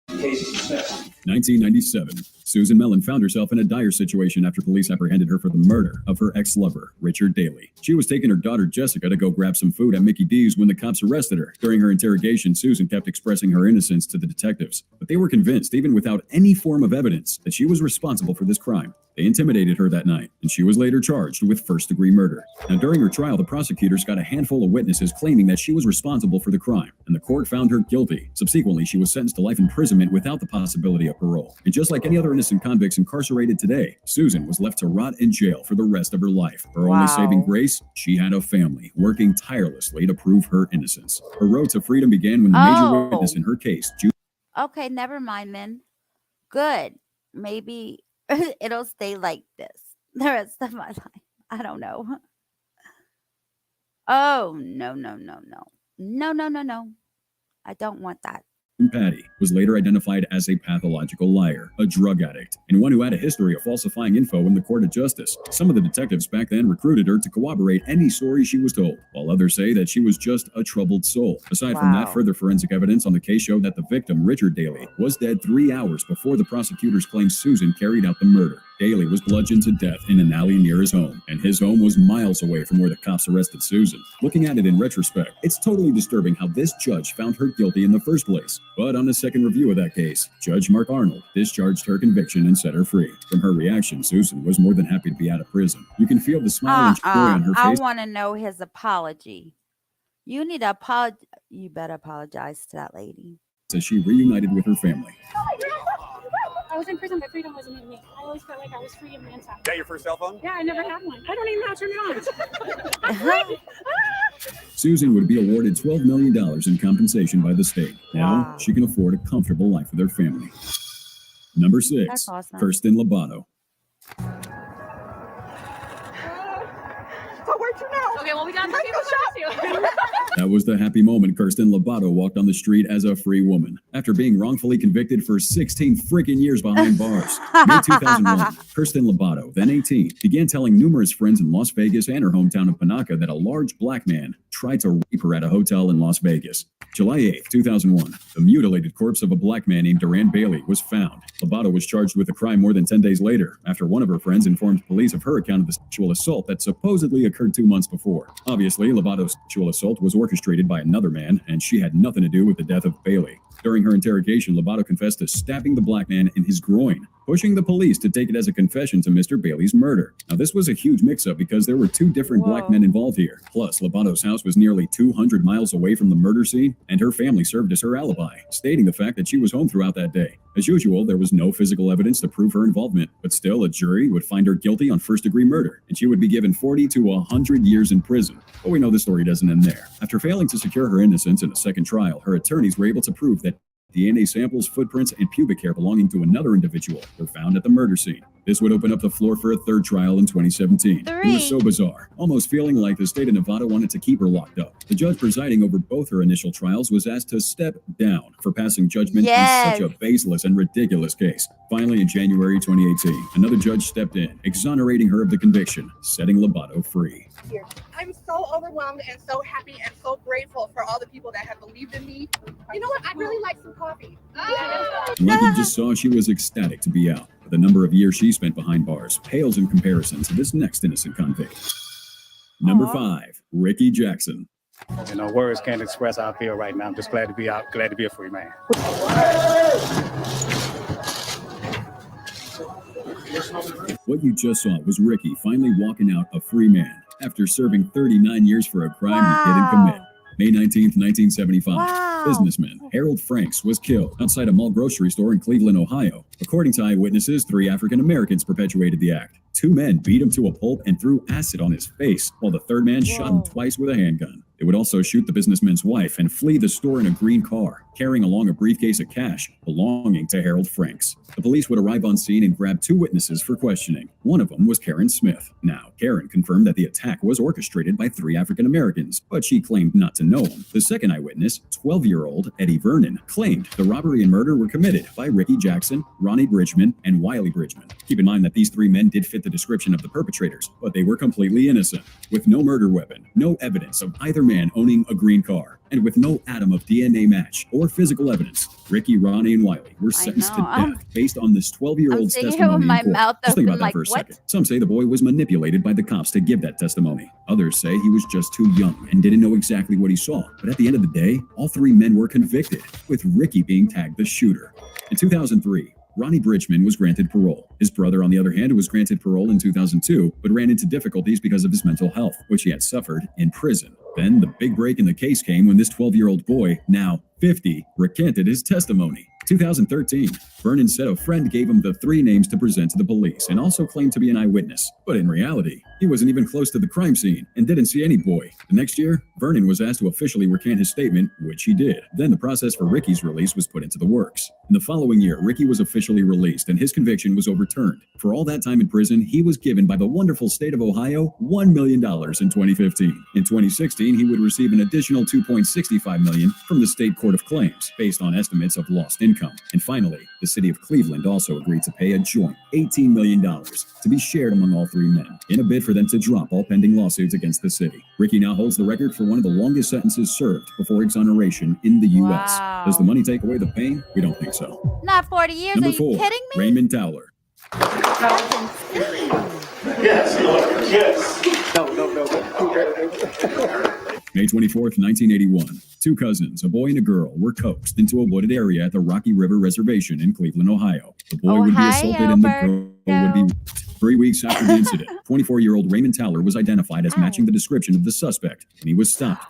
the case is dismissed. 1997. Susan Mellon found herself in a dire situation after police apprehended her for the murder of her ex-lover, Richard Daly. She was taking her daughter Jessica to go grab some food at Mickey D's when the cops arrested her. During her interrogation, Susan kept expressing her innocence to the detectives, but they were convinced, even without any form of evidence, that she was responsible for this crime. They intimidated her that night, and she was later charged with first-degree murder. Now, during her trial, the prosecutors got a handful of witnesses claiming that she was responsible for the crime, and the court found her guilty. Subsequently, she was sentenced to life imprisonment without the possibility of parole. And just like any other innocent convicts incarcerated today, Susan was left to rot in jail for the rest of her life. Her only saving grace, she had a family, working tirelessly to prove her innocence. Her road to freedom began when the major witness in her case, Okay, never mind then. Good. Maybe it'll stay like this the rest of my life. I don't know. Oh, no. No. I don't want that. Patty was later identified as a pathological liar, a drug addict, and one who had a history of falsifying info in the court of justice. Some of the detectives back then recruited her to corroborate any story she was told, while others say that she was just a troubled soul. Aside from that, further forensic evidence on the case showed that the victim, Richard Daly, was dead 3 hours before the prosecutors claimed Susan carried out the murder. Daly was bludgeoned to death in an alley near his home, and his home was miles away from where the cops arrested Susan. Looking at it in retrospect, it's totally disturbing how this judge found her guilty in the first place. But on a second review of that case, Judge Mark Arnold discharged her conviction and set her free. From her reaction, Susan was more than happy to be out of prison. You can feel the smile and joy on her I face. want to know his apology. You need to apologize. You better apologize to that lady. As she reunited with her family. I was in prison, but freedom wasn't in me. I always felt like I was free in the inside. Is that your first cell phone? Yeah, I never had one. I don't even know how to turn it on. I'm free. Susan would be awarded $12 million in compensation by the state. Now she can afford a comfortable life with her family. Number 6, That's awesome. Kirsten Lobato. So where'd you know? Okay, well, we got the people shot you. That was the happy moment Kirsten Lobato walked on the street as a free woman after being wrongfully convicted for 16 freaking years behind bars. May 2001, Kirsten Lobato, then 18, began telling numerous friends in Las Vegas and her hometown of Panaca that a large black man tried to rape her at a hotel in Las Vegas. July 8, 2001, the mutilated corpse of a black man named Duran Bailey was found. Lobato was charged with the crime more than 10 days later after one of her friends informed police of her account of the sexual assault that supposedly occurred 2 months before. Obviously, Lobato's sexual assault was orchestrated by another man, and she had nothing to do with the death of Bailey. During her interrogation, Lobato confessed to stabbing the black man in his groin, pushing the police to take it as a confession to Mr. Bailey's murder. Now, this was a huge mix-up because there were 2 different black men involved here. Plus, Lobato's house was nearly 200 miles away from the murder scene, and her family served as her alibi, stating the fact that she was home throughout that day. As usual, there was no physical evidence to prove her involvement, but still, a jury would find her guilty on first-degree murder, and she would be given 40 to 100 years in prison. But we know the story doesn't end there. After failing to secure her innocence in a second trial, her attorneys were able to prove that DNA samples, footprints, and pubic hair belonging to another individual were found at the murder scene. This would open up the floor for a third trial in 2017. It was so bizarre, almost feeling like the state of Nevada wanted to keep her locked up. The judge presiding over both her initial trials was asked to step down for passing judgment on such a baseless and ridiculous case. Finally, in January 2018, another judge stepped in, exonerating her of the conviction, setting Lobato free. I'm so overwhelmed and so happy and so grateful for all the people that have believed in me. You know what? I'd really like some coffee. Like you just saw, she was ecstatic to be out. But the number of years she spent behind bars pales in comparison to this next innocent convict. Number 5, Ricky Jackson. You know, words can't express how I feel right now. I'm just glad to be out, glad to be a free man. What you just saw was Ricky finally walking out a free man after serving 39 years for a crime he didn't commit. May 19th, 1975. Wow. Businessman Harold Franks was killed outside a mall grocery store in Cleveland, Ohio. According to eyewitnesses, 3 African Americans perpetuated the act. 2 men beat him to a pulp and threw acid on his face, while the third man shot him twice with a handgun. They would also shoot the businessman's wife and flee the store in a green car, carrying along a briefcase of cash belonging to Harold Franks. The police would arrive on scene and grab 2 witnesses for questioning. One of them was Karen Smith. Now, Karen confirmed that the attack was orchestrated by 3 African Americans, but she claimed not to know them. The second eyewitness, 12-year-old Eddie Vernon, claimed the robbery and murder were committed by Ricky Jackson, Ronnie Bridgman, and Wiley Bridgman. Keep in mind that these 3 men did fit the description of the perpetrators, but they were completely innocent. With no murder weapon, no evidence of either man owning a green car, and with no atom of DNA match or physical evidence, Ricky, Ronnie, and Wiley were sentenced to death based on this 12-year-old's testimony in court. Just think about that for a second. Some say the boy was manipulated by the cops to give that testimony. Others say he was just too young and didn't know exactly what he saw. But at the end of the day, all 3 men were convicted, with Ricky being tagged the shooter. In 2003, Ronnie Bridgman was granted parole. His brother, on the other hand, was granted parole in 2002, but ran into difficulties because of his mental health, which he had suffered in prison. Then the big break in the case came when this 12-year-old boy, now 50, recanted his testimony. 2013, Vernon said a friend gave him the 3 names to present to the police and also claimed to be an eyewitness. But in reality, he wasn't even close to the crime scene and didn't see any boy. The next year, Vernon was asked to officially recant his statement, which he did. Then the process for Ricky's release was put into the works. In the following year, Ricky was officially released and his conviction was overturned. For all that time in prison, he was given by the wonderful state of Ohio $1 million in 2015. In 2016, he would receive an additional $2.65 million from the State Court of Claims, based on estimates of lost income. And finally, the city of Cleveland also agreed to pay a joint $18 million to be shared among all 3 men, in a bid for them to drop all pending lawsuits against the city. Ricky now holds the record for one of the longest sentences served before exoneration in the U.S. Wow. Does the money take away the pain? We don't think so. Not 40 years. Number Are you 4, kidding me? Raymond Towler. Yes. No. May 24th, 1981. 2 cousins, a boy and a girl, were coaxed into a wooded area at the Rocky River Reservation in Cleveland, Ohio. The boy would be assaulted and the girl would be raped. 3 weeks after the incident, 24-year-old Raymond Towler was identified as matching the description of the suspect, and he was stopped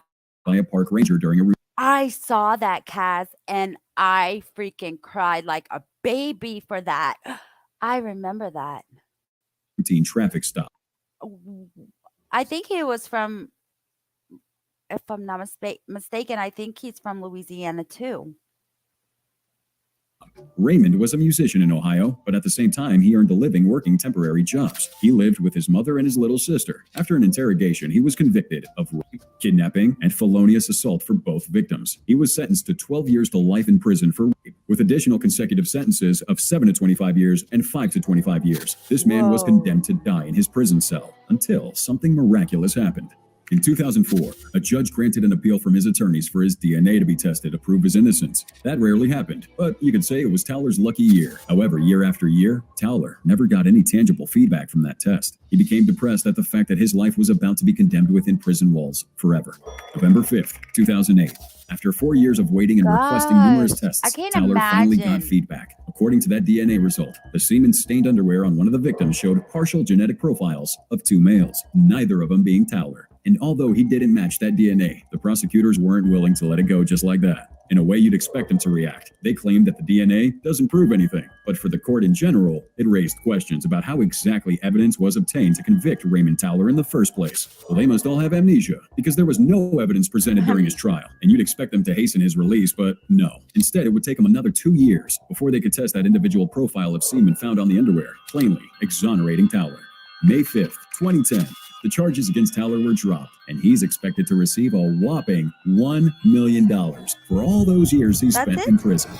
by a park ranger during a I saw that, Kaz, and I freaking cried like a baby for that. I remember that. routine traffic stop. I think he was from, if I'm not mistaken, I think he's from Louisiana too. Raymond was a musician in Ohio, but at the same time, he earned a living working temporary jobs. He lived with his mother and his little sister. After an interrogation, he was convicted of rape, kidnapping, and felonious assault for both victims. He was sentenced to 12 years to life in prison for rape, with additional consecutive sentences of 7 to 25 years and 5 to 25 years. This man was condemned to die in his prison cell until something miraculous happened. In 2004, a judge granted an appeal from his attorneys for his DNA to be tested to prove his innocence. That rarely happened, but you could say it was Towler's lucky year. However, year after year, Towler never got any tangible feedback from that test. He became depressed at the fact that his life was about to be condemned within prison walls forever. November 5th, 2008. After 4 years of waiting and requesting numerous tests, Towler finally got feedback. According to that DNA result, the semen-stained underwear on one of the victims showed partial genetic profiles of 2 males, neither of them being Towler. And although he didn't match that DNA, the prosecutors weren't willing to let it go just like that. In a way you'd expect them to react. They claimed that the DNA doesn't prove anything, but for the court in general, it raised questions about how exactly evidence was obtained to convict Raymond Towler in the first place. Well, they must all have amnesia, because there was no evidence presented during his trial, and you'd expect them to hasten his release, but no. Instead, it would take them another 2 years before they could test that individual profile of semen found on the underwear, plainly exonerating Towler. May 5th, 2010. The charges against Towler were dropped, and he's expected to receive a whopping $1 million for all those years he spent in prison.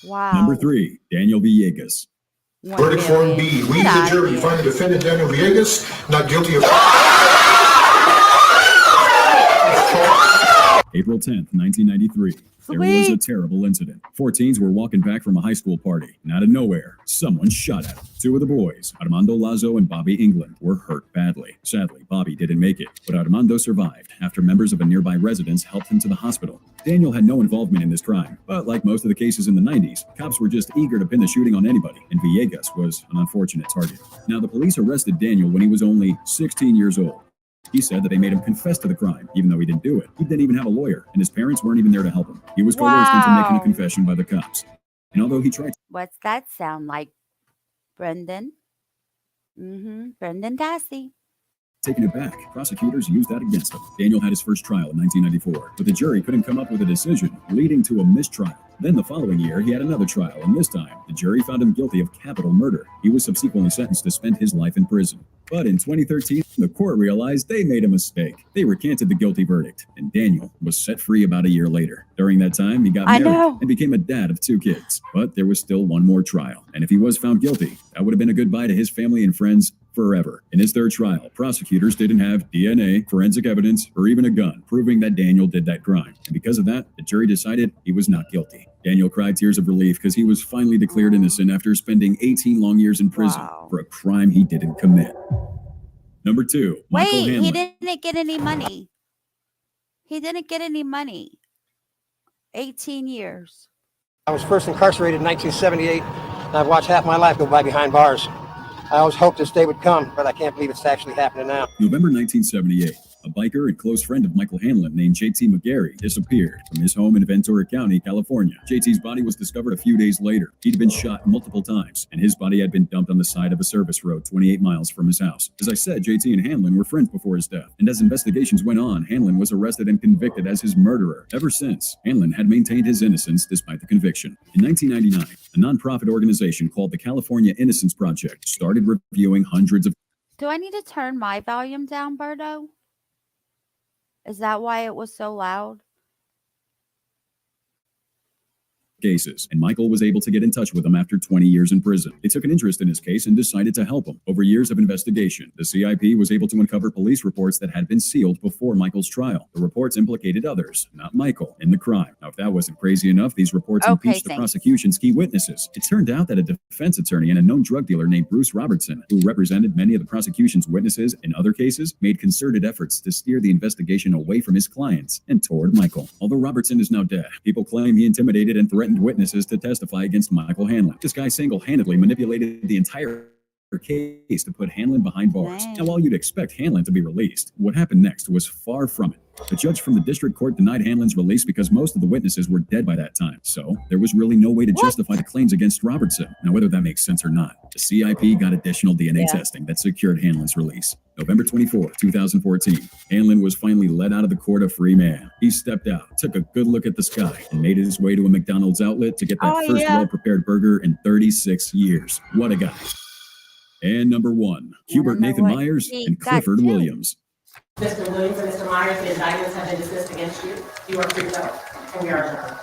Wow. Number 3, Daniel Villegas. Verdict Form B. We, the jury, find the defendant Daniel Villegas not guilty of... April 10th, 1993. There was a terrible incident. 4 teens were walking back from a high school party, and out of nowhere, someone shot at them. 2 of the boys, Armando Lazo and Bobby England, were hurt badly. Sadly, Bobby didn't make it, but Armando survived after members of a nearby residence helped him to the hospital. Daniel had no involvement in this crime, but like most of the cases in the 90s, cops were just eager to pin the shooting on anybody, and Villegas was an unfortunate target. Now, the police arrested Daniel when he was only 16 years old. He said that they made him confess to the crime, even though he didn't do it. He didn't even have a lawyer, and his parents weren't even there to help him. He was coerced into making a confession by the cops. And although he tried... What's that sound like, Brendan? Brendan Dassey. Taking it back, prosecutors used that against him. Daniel had his first trial in 1994, but the jury couldn't come up with a decision, leading to a mistrial. Then the following year, he had another trial, and this time, the jury found him guilty of capital murder. He was subsequently sentenced to spend his life in prison. But in 2013, the court realized they made a mistake. They recanted the guilty verdict, and Daniel was set free about a year later. During that time, he got married and became a dad of 2 kids. But there was still one more trial, and if he was found guilty, that would have been a goodbye to his family and friends forever. In his third trial, prosecutors didn't have DNA, forensic evidence, or even a gun, proving that Daniel did that crime. And because of that, the jury decided he was not guilty. Daniel cried tears of relief because he was finally declared innocent after spending 18 long years in prison for a crime he didn't commit. Number 2, Michael Hanlon. He didn't get any money. He didn't get any money. 18 years. I was first incarcerated in 1978, and I've watched half my life go by behind bars. I always hoped this day would come, but I can't believe it's actually happening now. November 1978. A biker and close friend of Michael Hanlon named JT McGarry disappeared from his home in Ventura County, California. JT's body was discovered a few days later. He'd been shot multiple times, and his body had been dumped on the side of a service road 28 miles from his house. As I said, JT and Hanlon were friends before his death, and as investigations went on, Hanlon was arrested and convicted as his murderer. Ever since, Hanlon had maintained his innocence despite the conviction. In 1999, a nonprofit organization called the California Innocence Project started reviewing hundreds of... Do I need to turn my volume down, Berto? Is that why it was so loud? cases, and Michael was able to get in touch with him after 20 years in prison. They took an interest in his case and decided to help him. Over years of investigation, the CIP was able to uncover police reports that had been sealed before Michael's trial. The reports implicated others, not Michael, in the crime. Now, if that wasn't crazy enough, these reports impeached the prosecution's key witnesses. It turned out that a defense attorney and a known drug dealer named Bruce Robertson, who represented many of the prosecution's witnesses in other cases, made concerted efforts to steer the investigation away from his clients and toward Michael. Although Robertson is now dead, people claim he intimidated and threatened witnesses to testify against Michael Hanlon. This guy single-handedly manipulated the entire case to put Hanlon behind bars. Now, while you'd expect Hanlon to be released, what happened next was far from it. The judge from the district court denied Hanlon's release because most of the witnesses were dead by that time. So there was really no way to justify the claims against Robertson. Now, whether that makes sense or not, the CIP got additional DNA testing that secured Hanlon's release. November 24, 2014, Hanlon was finally let out of the court a free man. He stepped out, took a good look at the sky, and made his way to a McDonald's outlet to get that first well-prepared burger in 36 years. What a guy. And number one, Hubert Nathan Myers and Clifford Williams. Mr. Williams and Mr. Myers, the indictments have been dismissed against you. You are free to go, and we are adjourned.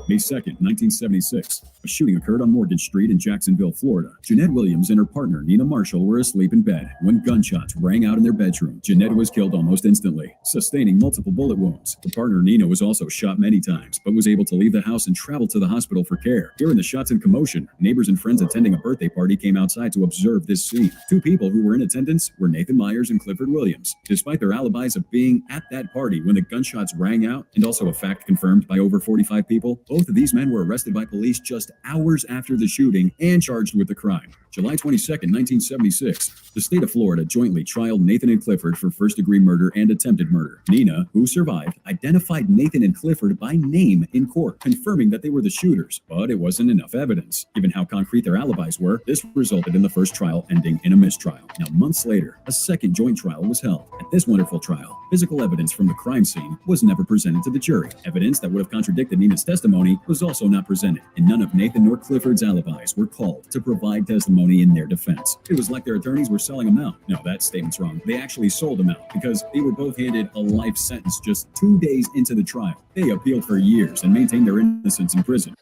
May 2nd, 1976. A shooting occurred on Morgan Street in Jacksonville, Florida. Jeanette Williams and her partner, Nina Marshall, were asleep in bed when gunshots rang out in their bedroom. Jeanette was killed almost instantly, sustaining multiple bullet wounds. Her partner, Nina, was also shot many times, but was able to leave the house and travel to the hospital for care. Hearing the shots and commotion, neighbors and friends attending a birthday party came outside to observe this scene. Two people who were in attendance were Nathan Myers and Clifford Williams. Despite their alibis of being at that party when the gunshots rang out, and also a fact confirmed by over 45 people, both of these men were arrested by police just hours after the shooting and charged with the crime. July 22nd, 1976, the state of Florida jointly trialed Nathan and Clifford for first-degree murder and attempted murder. Nina, who survived, identified Nathan and Clifford by name in court, confirming that they were the shooters, but it wasn't enough evidence. Given how concrete their alibis were, this resulted in the first trial ending in a mistrial. Now, months later, a second joint trial was held. At this wonderful trial, physical evidence from the crime scene was never presented to the jury. Evidence that would have contradicted Nina's testimony was also not presented, and none of Nathan nor Clifford's alibis were called to provide testimony in their defense. It was like their attorneys were selling them out. No, that statement's wrong. They actually sold them out because they were both handed a life sentence just 2 days into the trial. They appealed for years and maintained their innocence in prison.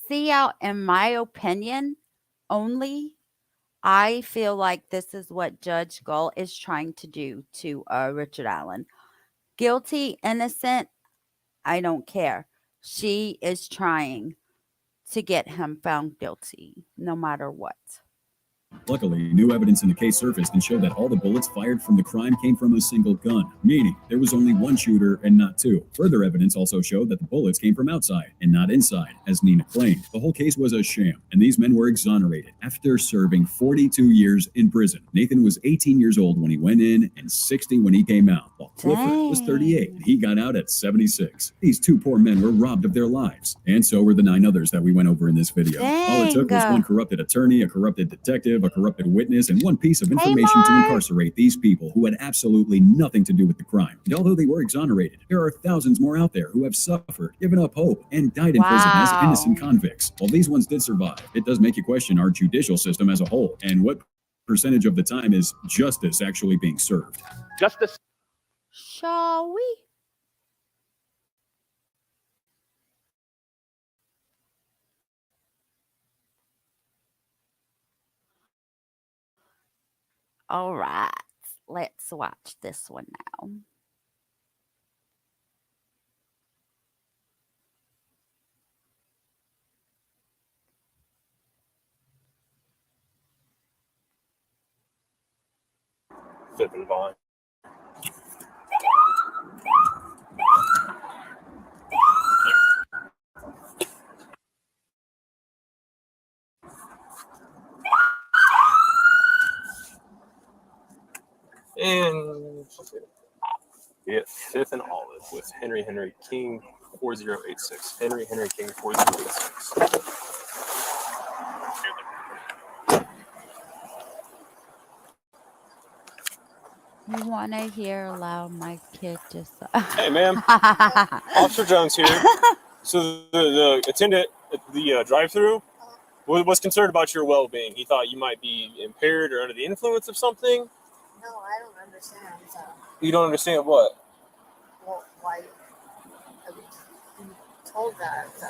See, out in my opinion, only I feel like this is what Judge Gull is trying to do to Richard Allen. Guilty, innocent, I don't care. She is trying to get him found guilty, no matter what. Luckily, new evidence in the case surfaced and showed that all the bullets fired from the crime came from a single gun, meaning there was only one shooter and not two. Further evidence also showed that the bullets came from outside and not inside, as Nina claimed. The whole case was a sham, and these men were exonerated after serving 42 years in prison. Nathan was 18 years old when he went in and 60 when he came out, while Clifford was 38 and he got out at 76. These two poor men were robbed of their lives, and so were the 9 others that we went over in this video. All it took was one corrupted attorney, a corrupted detective, a corrupted witness, and one piece of information to incarcerate these people who had absolutely nothing to do with the crime. And although they were exonerated, there are thousands more out there who have suffered, given up hope, and died in prison as innocent convicts. While these ones did survive, it does make you question our judicial system as a whole, and what percentage of the time is justice actually being served. Justice. Shall we? All right, let's watch this one now. Flipping Vaughn. And yeah, 5th and Olive with Henry King 4086. Henry King 4086. You want to hear loud my kid just... Hey, ma'am. Officer Jones here. So the attendant at the drive-thru was concerned about your well-being. He thought you might be impaired or under the influence of something. No, I don't understand. So. You don't understand what? Well, why? You told that, so.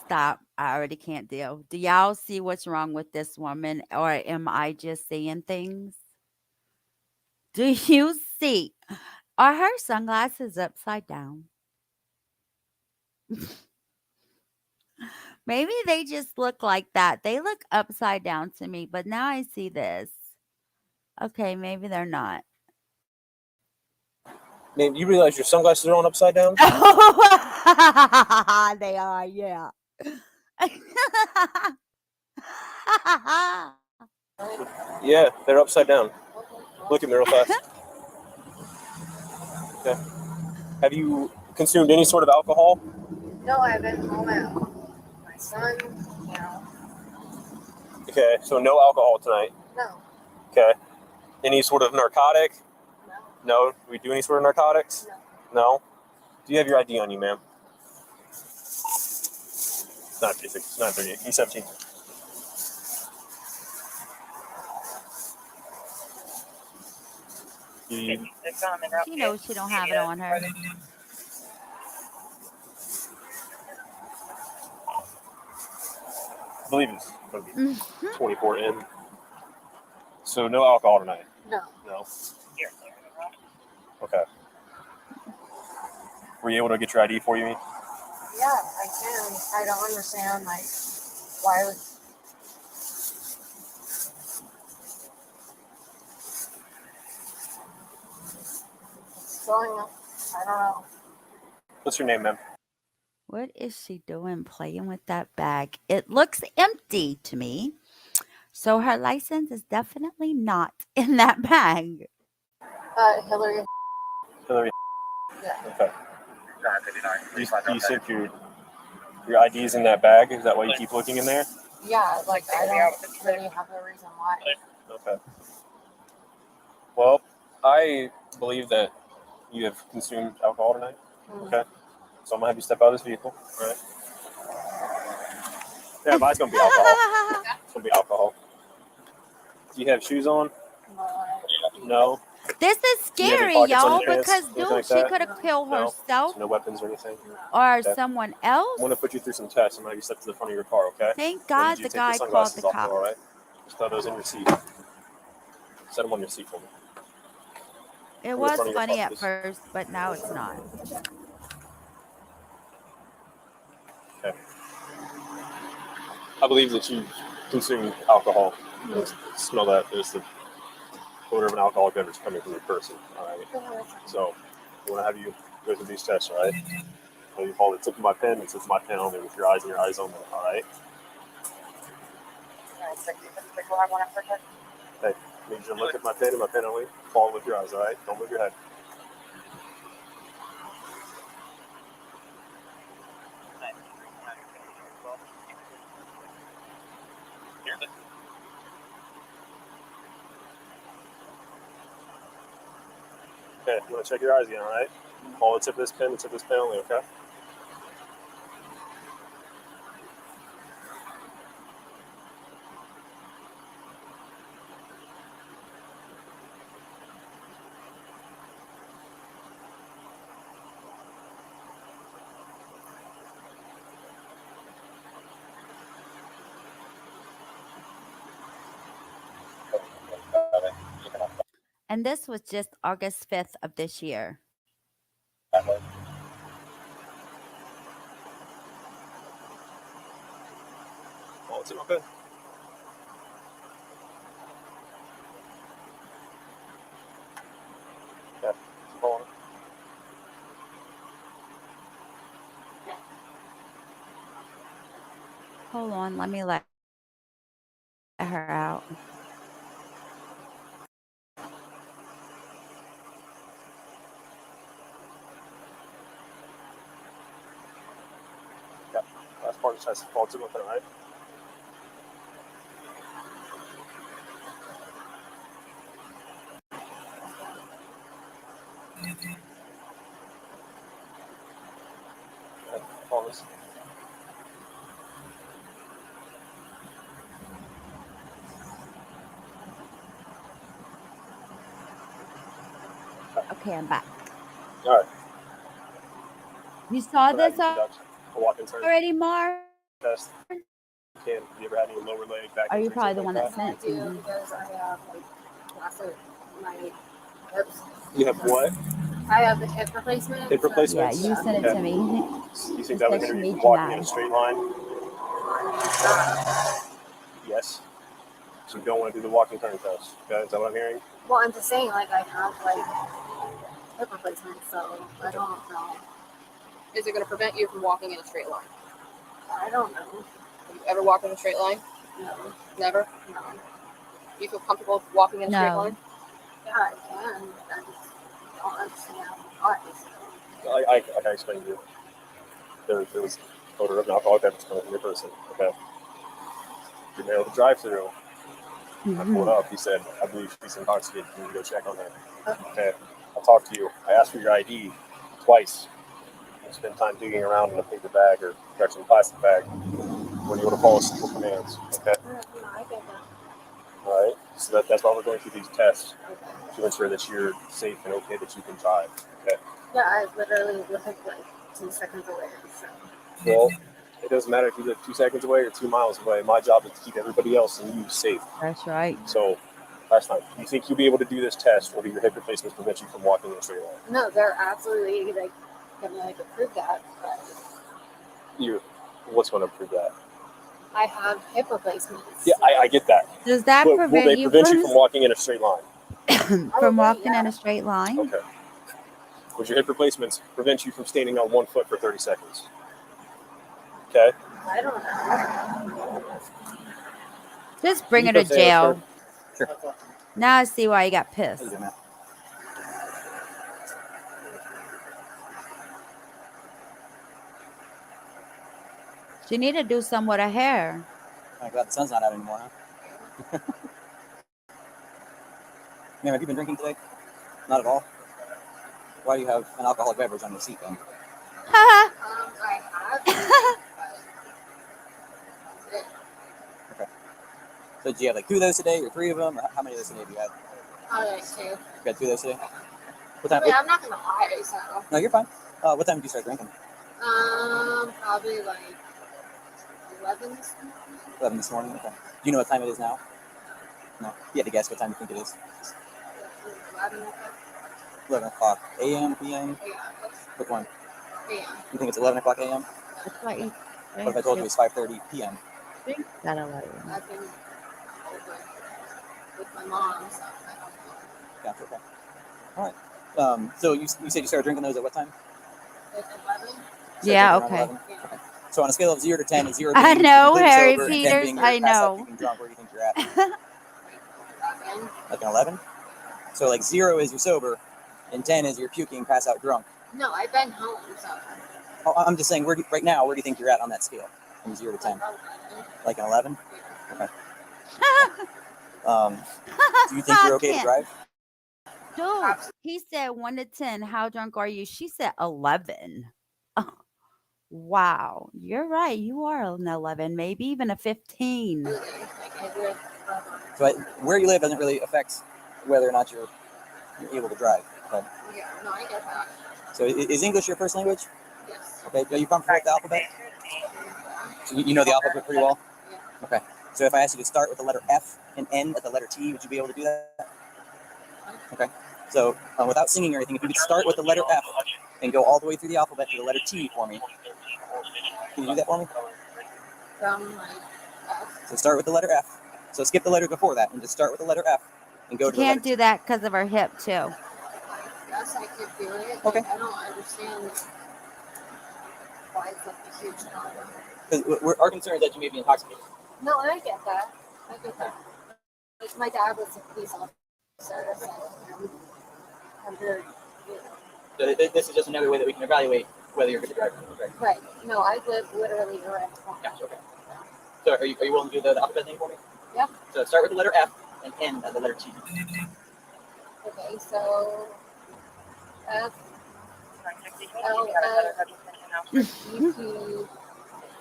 Stop. I already can't deal. Do y'all see what's wrong with this woman, or am I just seeing things? Do you see? Are her sunglasses upside down? Maybe they just look like that. They look upside down to me, but now I see this. Okay, maybe they're not. Man, you realize your sunglasses are on upside down? They are, yeah. Yeah, they're upside down. Look at me real fast. Okay. Have you consumed any sort of alcohol? No, I've been home at my son, you know. Okay, so no alcohol tonight. No. Okay. Any sort of narcotic? No. No? Do we do any sort of narcotics? No. No? Do you have your ID on you, ma'am? It's not 36, it's not 38. He's 17. She knows she don't have it on her. I believe it's going to be 24 in. So no alcohol tonight? No. No? Okay. Were you able to get your ID for you? Yeah, I can. I don't understand, like, why would... What's going on? I don't know. What's your name, ma'am? What is she doing playing with that bag? It looks empty to me. So her license is definitely not in that bag. Hillary. Hillary. Yeah. Okay. You said your ID's in that bag? Is that why you keep looking in there? Yeah, like, I don't really have a reason why. Okay. Well, I believe that you have consumed alcohol tonight. Okay. So I'm going to have you step out of this vehicle. All right. Yeah, mine's going to be alcohol. It's going to be alcohol. Do you have shoes on? No. This is scary, y'all, because dude, she could have killed herself. So no weapons or anything? Or someone else. I'm going to put you through some tests. I'm going to have you step to the front of your car, okay? Thank God the guy called the cops. All right? Just throw those in your seat. Set them on your seat for me. It was funny at first, but now it's not. Okay. I believe that you consuming alcohol. Smell that. There's the odor of an alcoholic beverage coming from your person. All right. So I want to have you go through these tests, all right? So you hold the tip of my pen and tip of my pen only with your eyes and your eyes only, all right? Hey, I need you to look at my pen and my pen only. Follow with your eyes, all right? Don't move your head. Okay, I'm going to check your eyes again, all right? Follow the tip of this pen and tip of this pen only, okay? And this was just August 5th of this year. Follow the tip of my pen. Okay, keep following. Hold on, let me let her out. Yeah, last part of the test. Follow the tip of my pen, all right? Okay, follow this. Okay, I'm back. All right. You saw For that, this you conduct a walk-in turn already, Mark? test. Have you ever had any lower leg, back Are you injuries, probably the anything one like that sent it to me? Because I have like lots my hips. You have what? I have the hip replacement. Hip replacements? Yeah, you sent it to me. You think It that would says hinder she you made from you walking in a mad. straight line? Yes. So you don't want to do the walking turn test. Okay, is that what I'm hearing? Well, I'm just saying, like, I have like hip replacement, so I don't know. Is it going to prevent you from walking in a straight line? I don't know. Have you ever walked in a straight line? No. Never? No. Do you feel comfortable walking in a straight No. line? Yeah, I can. I just don't understand why. I can explain to you. There was odor of an alcoholic beverage coming from your person. Okay. You're near the drive-through. I pulled up. He said, I believe she's intoxicated. You need to go check on her. Okay. I talked to you. I asked for your ID twice. You spend time digging around in a paper bag or actually a plastic bag when you want to follow simple commands. Okay. No, I get that. All right. So that's why we're going through these tests to ensure that you're safe and okay that you can drive. Okay. Yeah, I literally live like 2 seconds away. So. Well, it doesn't matter if you live 2 seconds away or 2 miles away. My job is to keep everybody else and you safe. That's right. So, last time, do you think you'll be able to do this test, or do your hip replacements prevent you from walking in a straight line? No, they're absolutely like gonna like approve that. But What's going to prove that? I have hip replacements. Yeah, I get that. Does that Will prevent they you prevent from you from walking in a straight line? from walking in a straight line? Okay. Would your hip replacements prevent you from standing on 1 foot for 30 seconds? Okay. I don't know. Just bring her to jail. Sure. Now I see why you got pissed. She need to do some with her hair. I'm glad the sun's not out anymore, huh? Ma'am, have you been drinking today? Not at all? Why do you have an alcoholic beverage on your seat then? I have. Okay. So did you have like 2 of those today or 3 of them? Or how many of those today have you had? Like 2. You had 2 of those today? What I time? mean, I'm not gonna lie, so. No, you're fine. What time did you start drinking? Probably like 11 this morning. 11 this morning? Okay. Do you know what time it is now? No. You had to guess what time you think it is. 11 o'clock a.m., p.m.? Which one? A.m. You think it's 11 o'clock a.m.? That's right. What if I told you it's 5:30 p.m.? think Got 11. I've been over with my mom, so I don't know. Gotcha. Okay. All right. So you said you started drinking those at what time? Like 11? Started Yeah, drinking around okay. 11? Okay. So on a scale of 0 to 10, and 0 being I know, completely Harry sober, and 10 Peters. being you're I passed out know. puking drunk, where do you think you're at? 11? Like an 11? So like 0 is you're sober, and 10 is you're puking, pass out drunk. No, I've been home, so. Oh, I'm just saying, right now, where do you think you're at on that scale from 0 to 10? Like an 11? Okay. Do you think you're okay to Can't. drive? Dude, he said 1 to 10. How drunk are you? She said 11. Wow. You're right. You are an 11, maybe even a 15. So where you live doesn't really affect whether or not you're able to drive. Okay. Yeah, no, I get that. So is English your first language? Yes. Okay. Are you comfortable with the alphabet? So you know the alphabet pretty well? Yeah. Okay. So if I asked you to start with the letter F and end at the letter T, would you be able to do that? Okay. So without singing or anything, if you could start with the letter F and go all the way through the alphabet to the letter T for me. Can you do that for me? From like So start with the letter F. So skip the letter before that and just start with the letter F and go She to the letter can't do that because of her hip, too. yes, I could do it. Okay. I don't understand why it's like a huge problem. Because our concern is that you may be intoxicated. No, I get that. I get that. Like my dad was a police officer, so I'm very, So this is just another way that we can evaluate whether you're good to drive. Okay. right. No, I live literally around the corner. Gotcha. Okay. So are you willing to do the alphabet thing for me? Yep. So start with the letter F and end at the letter T. Okay, so F L F E P.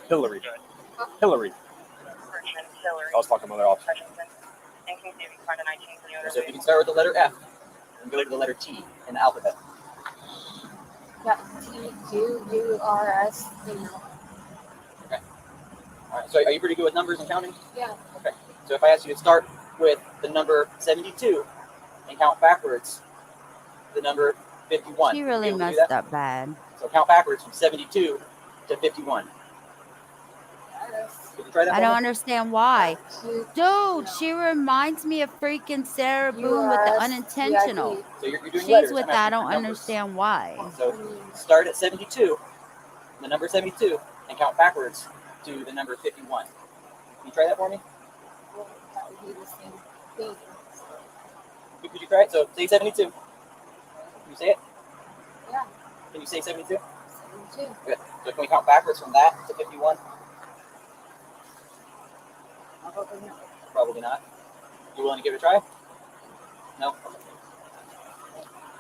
Hillary. Hillary. I was talking to my other officer. So if you can start with the letter F and go to the letter T in the alphabet. Yeah, T-U-U-R-S, you know. Okay. All right. So are you pretty good with numbers and counting? Yeah. Okay. So if I ask you to start with the number 72 and count backwards the number 51. She would you really be able to do messed that? up bad. So count backwards from 72 to 51. Can you try that I for don't me? understand why. Dude, she reminds me of freaking Sarah Boone with the unintentional. So you're doing She's letters. with I'm that. I asking don't for numbers. understand why. So start at 72, the number 72, and count backwards to the number 51. Can you try that for me? Well, that would be the same thing. Could you try it? So say 72. Can you say it? Yeah. Can you say 72? 72. Good. So can we count backwards from that to 51? Probably not. Probably not. You willing to give it a try? No?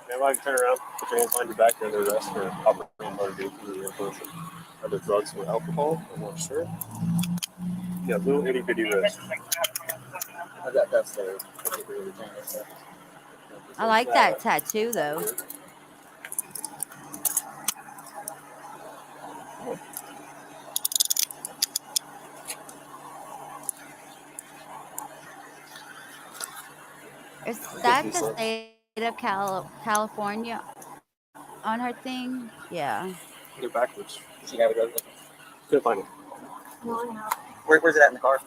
Now I can turn around, put your hands behind your back, and the rest for operating motor vehicle or person. Other drugs or alcohol, I'm not sure. Yeah, little itty bitty wrist. That's the particular thing. I like that tattoo, though. Is that the state of California on her thing? Yeah. They're backwards. Does she have a driver's license? Couldn't find it. No, I have. Where's it at in the car?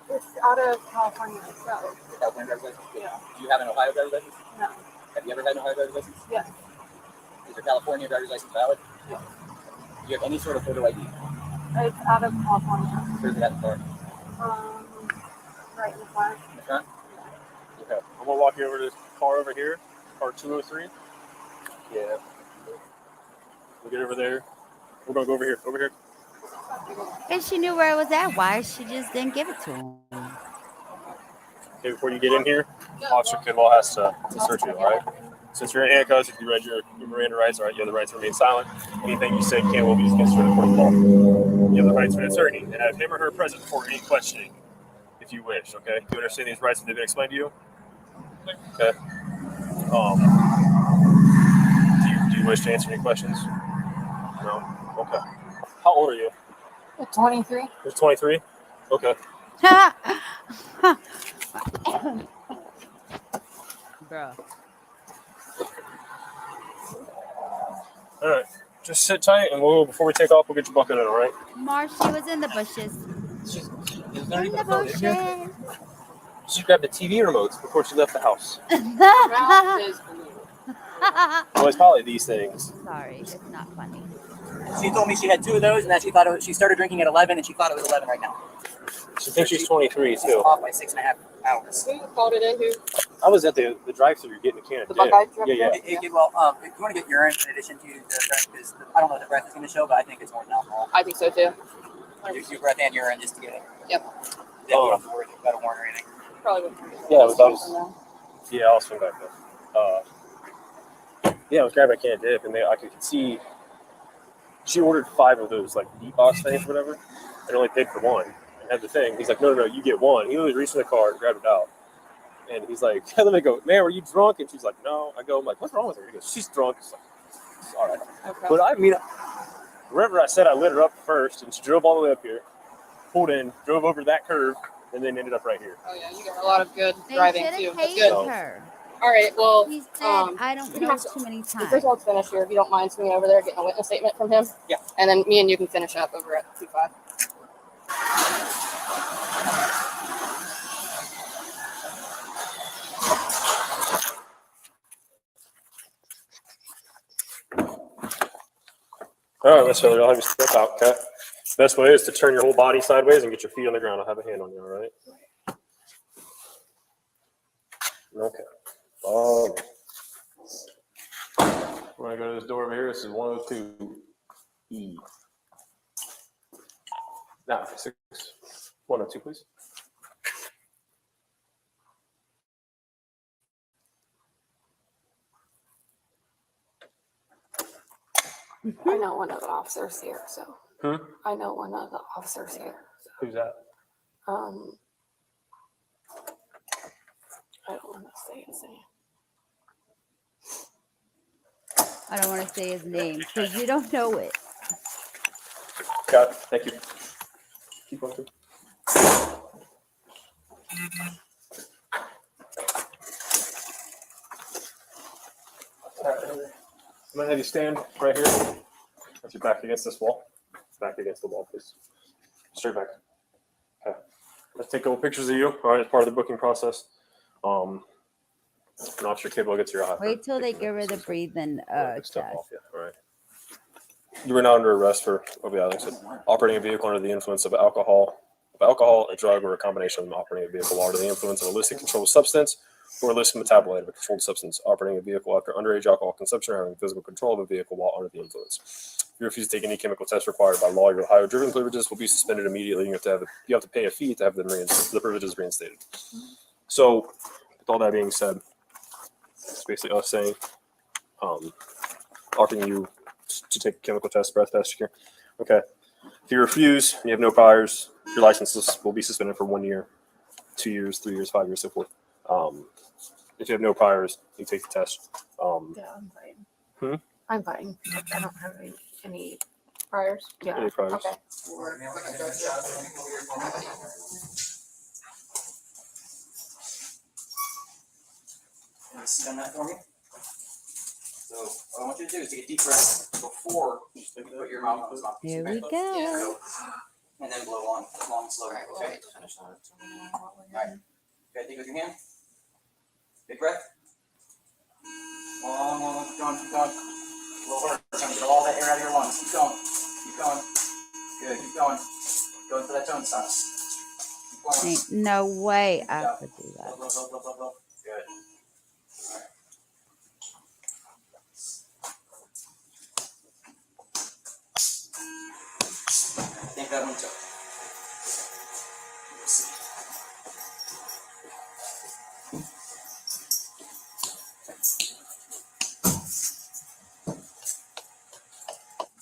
It's out of California, so. California driver's license? Yeah. Do you have an Ohio driver's license? No. Have you ever had an Ohio driver's license? Yes. Is your California driver's license valid? Yes. Do you have any sort of photo ID? It's out of California. Where's it at in the car? Right in the front. In the front? Okay. I'm gonna walk you over to this car over here, car 203. Yeah. We'll get over there. We're gonna go over here. Over here. And she knew where it was at. Why she just didn't give it to him? Okay, before you get in here, Officer Kimball has to search you, all right? Since you're in handcuffs, if you read your Miranda rights, all right, you have the right to remain silent. Anything you say can will be used against you in a court of law. You have the right to an attorney and have him or her present for any questioning, if you wish, okay? Do you understand these rights that they've been explained to you? Okay. Do you wish to answer any questions? No? Okay. How old are you? 23. You're 23? Okay. Bro. All right. Just sit tight, and before we take off, we'll get your bucket in, all right? Marshy was in the bushes. There's not In even the a phone in here. bushes. She grabbed the TV remotes before she left the house. Mouth is Well, it's probably these things. Sorry, it's not funny. She told me she had 2 of those and that she started drinking at 11 and she thought it was 11 right now. She thinks she's 23 too. Off by 6.5 hours. Who called it in? Who? I was at the drive-thru getting a can of The dip. Buckeye truck? Yeah. If you want to get urine in addition to the breath, because I don't know what the breath is going to show, but I think it's more than alcohol. I think so too. You breath and urine just to get it. Yep. Then you don't have to worry about a warrant or anything. Probably wouldn't. Yeah, I was swing back there. Yeah, I was grabbing a can of dip, and I could see she ordered 5 of those like deep box things or whatever, and only paid for 1. And had the thing. He's like, no, you get 1. He literally reached in the car and grabbed it out. And he's like, let me go, man, were you drunk? And she's like, no. I go, I'm like, what's wrong with her? He goes, she's drunk. It's like, all right. Okay. But I mean, remember I said I lit her up first, and she drove all the way up here, pulled in, drove over that curve, and then ended up right here. Oh yeah, you got a lot of good They driving should too. have That's paid good. her. All right, well, He said, I don't know too many times. First of all, it's finished here. If you don't mind swinging over there, getting a witness statement from him. Yeah. And then me and you can finish up over at 2-5. All right, Miss Hillary, I'll have you step out, okay? Best way is to turn your whole body sideways and get your feet on the ground. I'll have a hand on you, all right? Okay. We're going to go to this door over here. This is 102E. Now, 6. 102, please. I know one of the officers here, so. Hmm? I know one of the officers here. Who's that? I don't want to say his name. I don't want to say his name because you don't know it. Got it. Thank you. Keep going through. All right, I'm going to have you stand right here. With your back against this wall. Back against the wall, please. Straight back. Okay. Let's take a couple pictures of you. All right, as part of the booking process. An officer cable gets your eye. Wait till they get rid of the breathing test. Off, yeah. All right. You were not under arrest for operating a vehicle under the influence of alcohol, a drug, or a combination of them. Operating a vehicle while under the influence of a illicit controlled substance or illicit metabolite of a controlled substance. Operating a vehicle after underage alcohol consumption or having physical control of a vehicle while under the influence. If you refuse to take any chemical tests required by law, your Ohio driven privileges will be suspended immediately. You have to pay a fee to have the privileges reinstated. So, with all that being said, it's basically us saying, offering you to take a chemical test, breath test here. Okay. If you refuse and you have no priors, your licenses will be suspended for 1 year, 2 years, 3 years, 5 years, so forth. If you have no priors, you take the test. Yeah, I'm fine. I'm fine. I don't have any priors. Yeah. Any priors? Okay. Can you scan that for me? So what I want you to do is take a deep breath before you put your mouth on top. Here we go. Yeah, and then blow long and slow. Okay. All right. Okay, take with your hand. Big breath. Long, keep going, keep going. A little harder. Trying to get all that air out of your lungs. Keep going. Keep going. Good. Keep going. Going for that tone stop. Keep going. Ain't no way I could do that. Blow. Good. I think that one took. We'll see.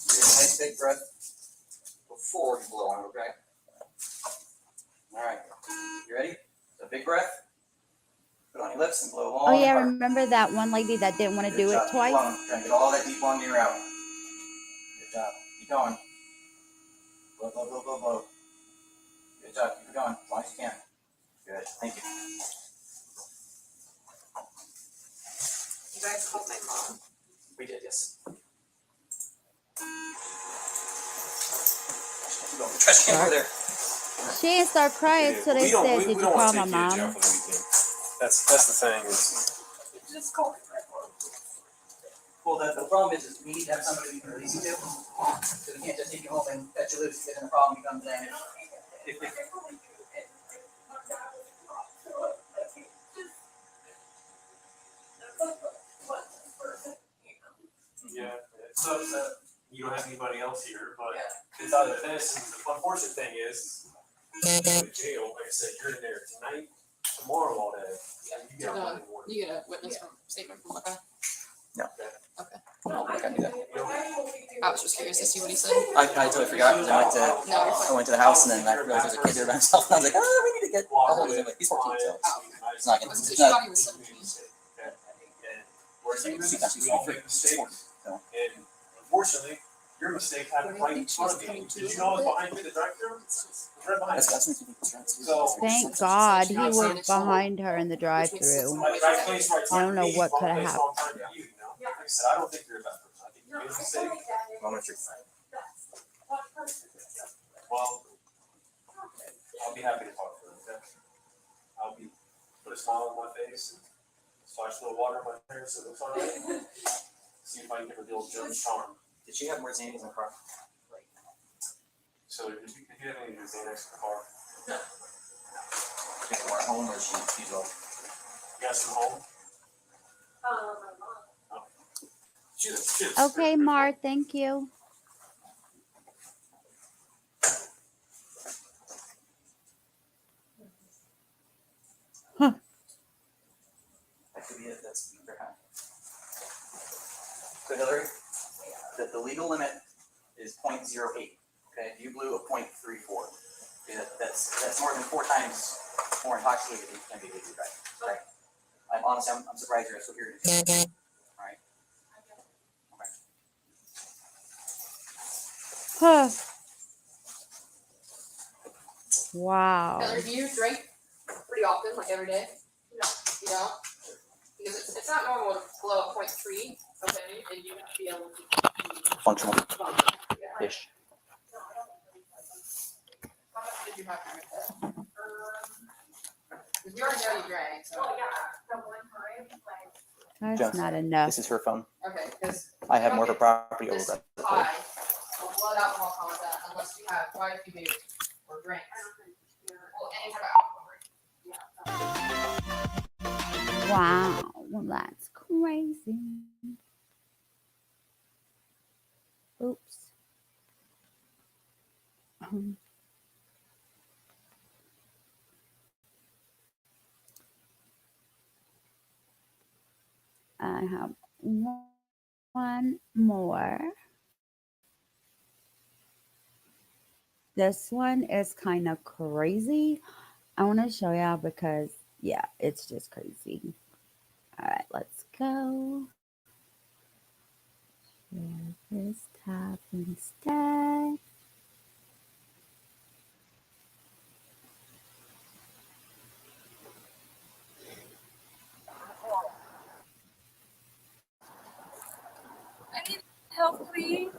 Take a nice big breath before you blow on, okay? All right. You ready? So big breath. Put it on your lips and blow long. Oh yeah, hard. remember that one lady that didn't want to do Good it job. twice? Keep on. Trying to get all that deep lung air out. Good job. Keep going. Blow. Good job. Keep it going as long as you can. Good. Thank you. You guys called my mom. We did, yes. Trash can over there. She didn't start crying, so they said, "Did you don't call want my to take you to jail mom?" for the weekend. That's the thing. Just call. Well, the problem is we need to have somebody we can release you to. So we can't just take you home and cut you loose because then the problem becomes then if Yeah, it sucks that you don't have anybody else here, but it's out of this. And the unfortunate thing is, you go to jail. Like I said, you're in there tonight, tomorrow, all day. And you get out Monday morning. You get a witness statement from Mecca? No. Okay. No, I can't do that. I was just curious to see what he said. I totally forgot because I went to the house and then I realized there's a kid there by himself. And I was like, oh, we need to get a hold of him. Like, he's 14, so it's not going to. She thought he was 17. And unfortunately, your mistake happened right in front of you. Did you know I was behind me, the drive-thru? Right behind me. So, Thank God he was behind her in the drive-through. I don't know what could have happened. Like I said, I don't think you're a bad person. I think you made a mistake. Well, I'll be happy to talk to her. Okay? I'll be put a smile on my face and splash a little water in my hair so it looks all right. See if I can get her the old German charm. Did she have more Xannies in the car? So if you have any of your Xanax in the car, She went home or she's off? you got some home? Okay, Mar, thank you. Huh. That could be it. That's their half. So Hillary, the legal limit is 0.08. Okay, you blew a 0.34. Okay, that's more than 4 times more intoxicated than you can be legally driving. Right? I'm surprised you're still here. All right. Huh. Wow. Heather, do you drink pretty often, like every day? No. You don't? Because it's not normal to blow a 0.3, okay, and you have to be able to Functional. Ish. How much did you have to drink that? Because we already know you drank, so. That's Just, not enough. This is her phone. Okay, because. I have more of a property over This that. high, so blood alcohol content, unless you have quite a few beers or drinks. Well, any type of alcohol. Wow. Well, that's crazy. Oops. I have one more. This one is kind of crazy. I want to show y'all because, yeah, it's just crazy. All right, let's go. Share this tab instead. I need help, please.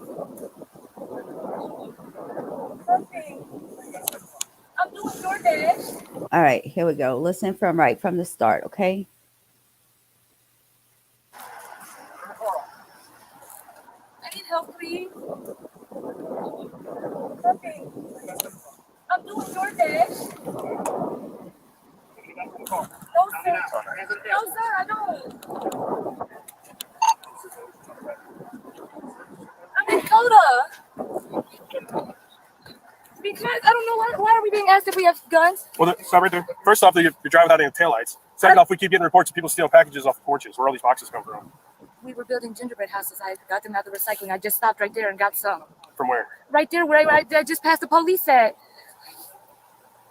Okay. I'm doing DoorDash. All right, here we go. Listen from the start, okay? I need help, please. Okay. I'm doing DoorDash. No, sir. No, sir, I don't. I'm in Coda. Because I don't know why are we being asked if we have guns? Well, stop right there. First off, you're driving without any taillights. Second off, we keep getting reports of people stealing packages off the porches. Where all these boxes come from? We were building gingerbread houses. I got them out of the recycling. I just stopped right there and got some. From where? Right there where I just passed the police set.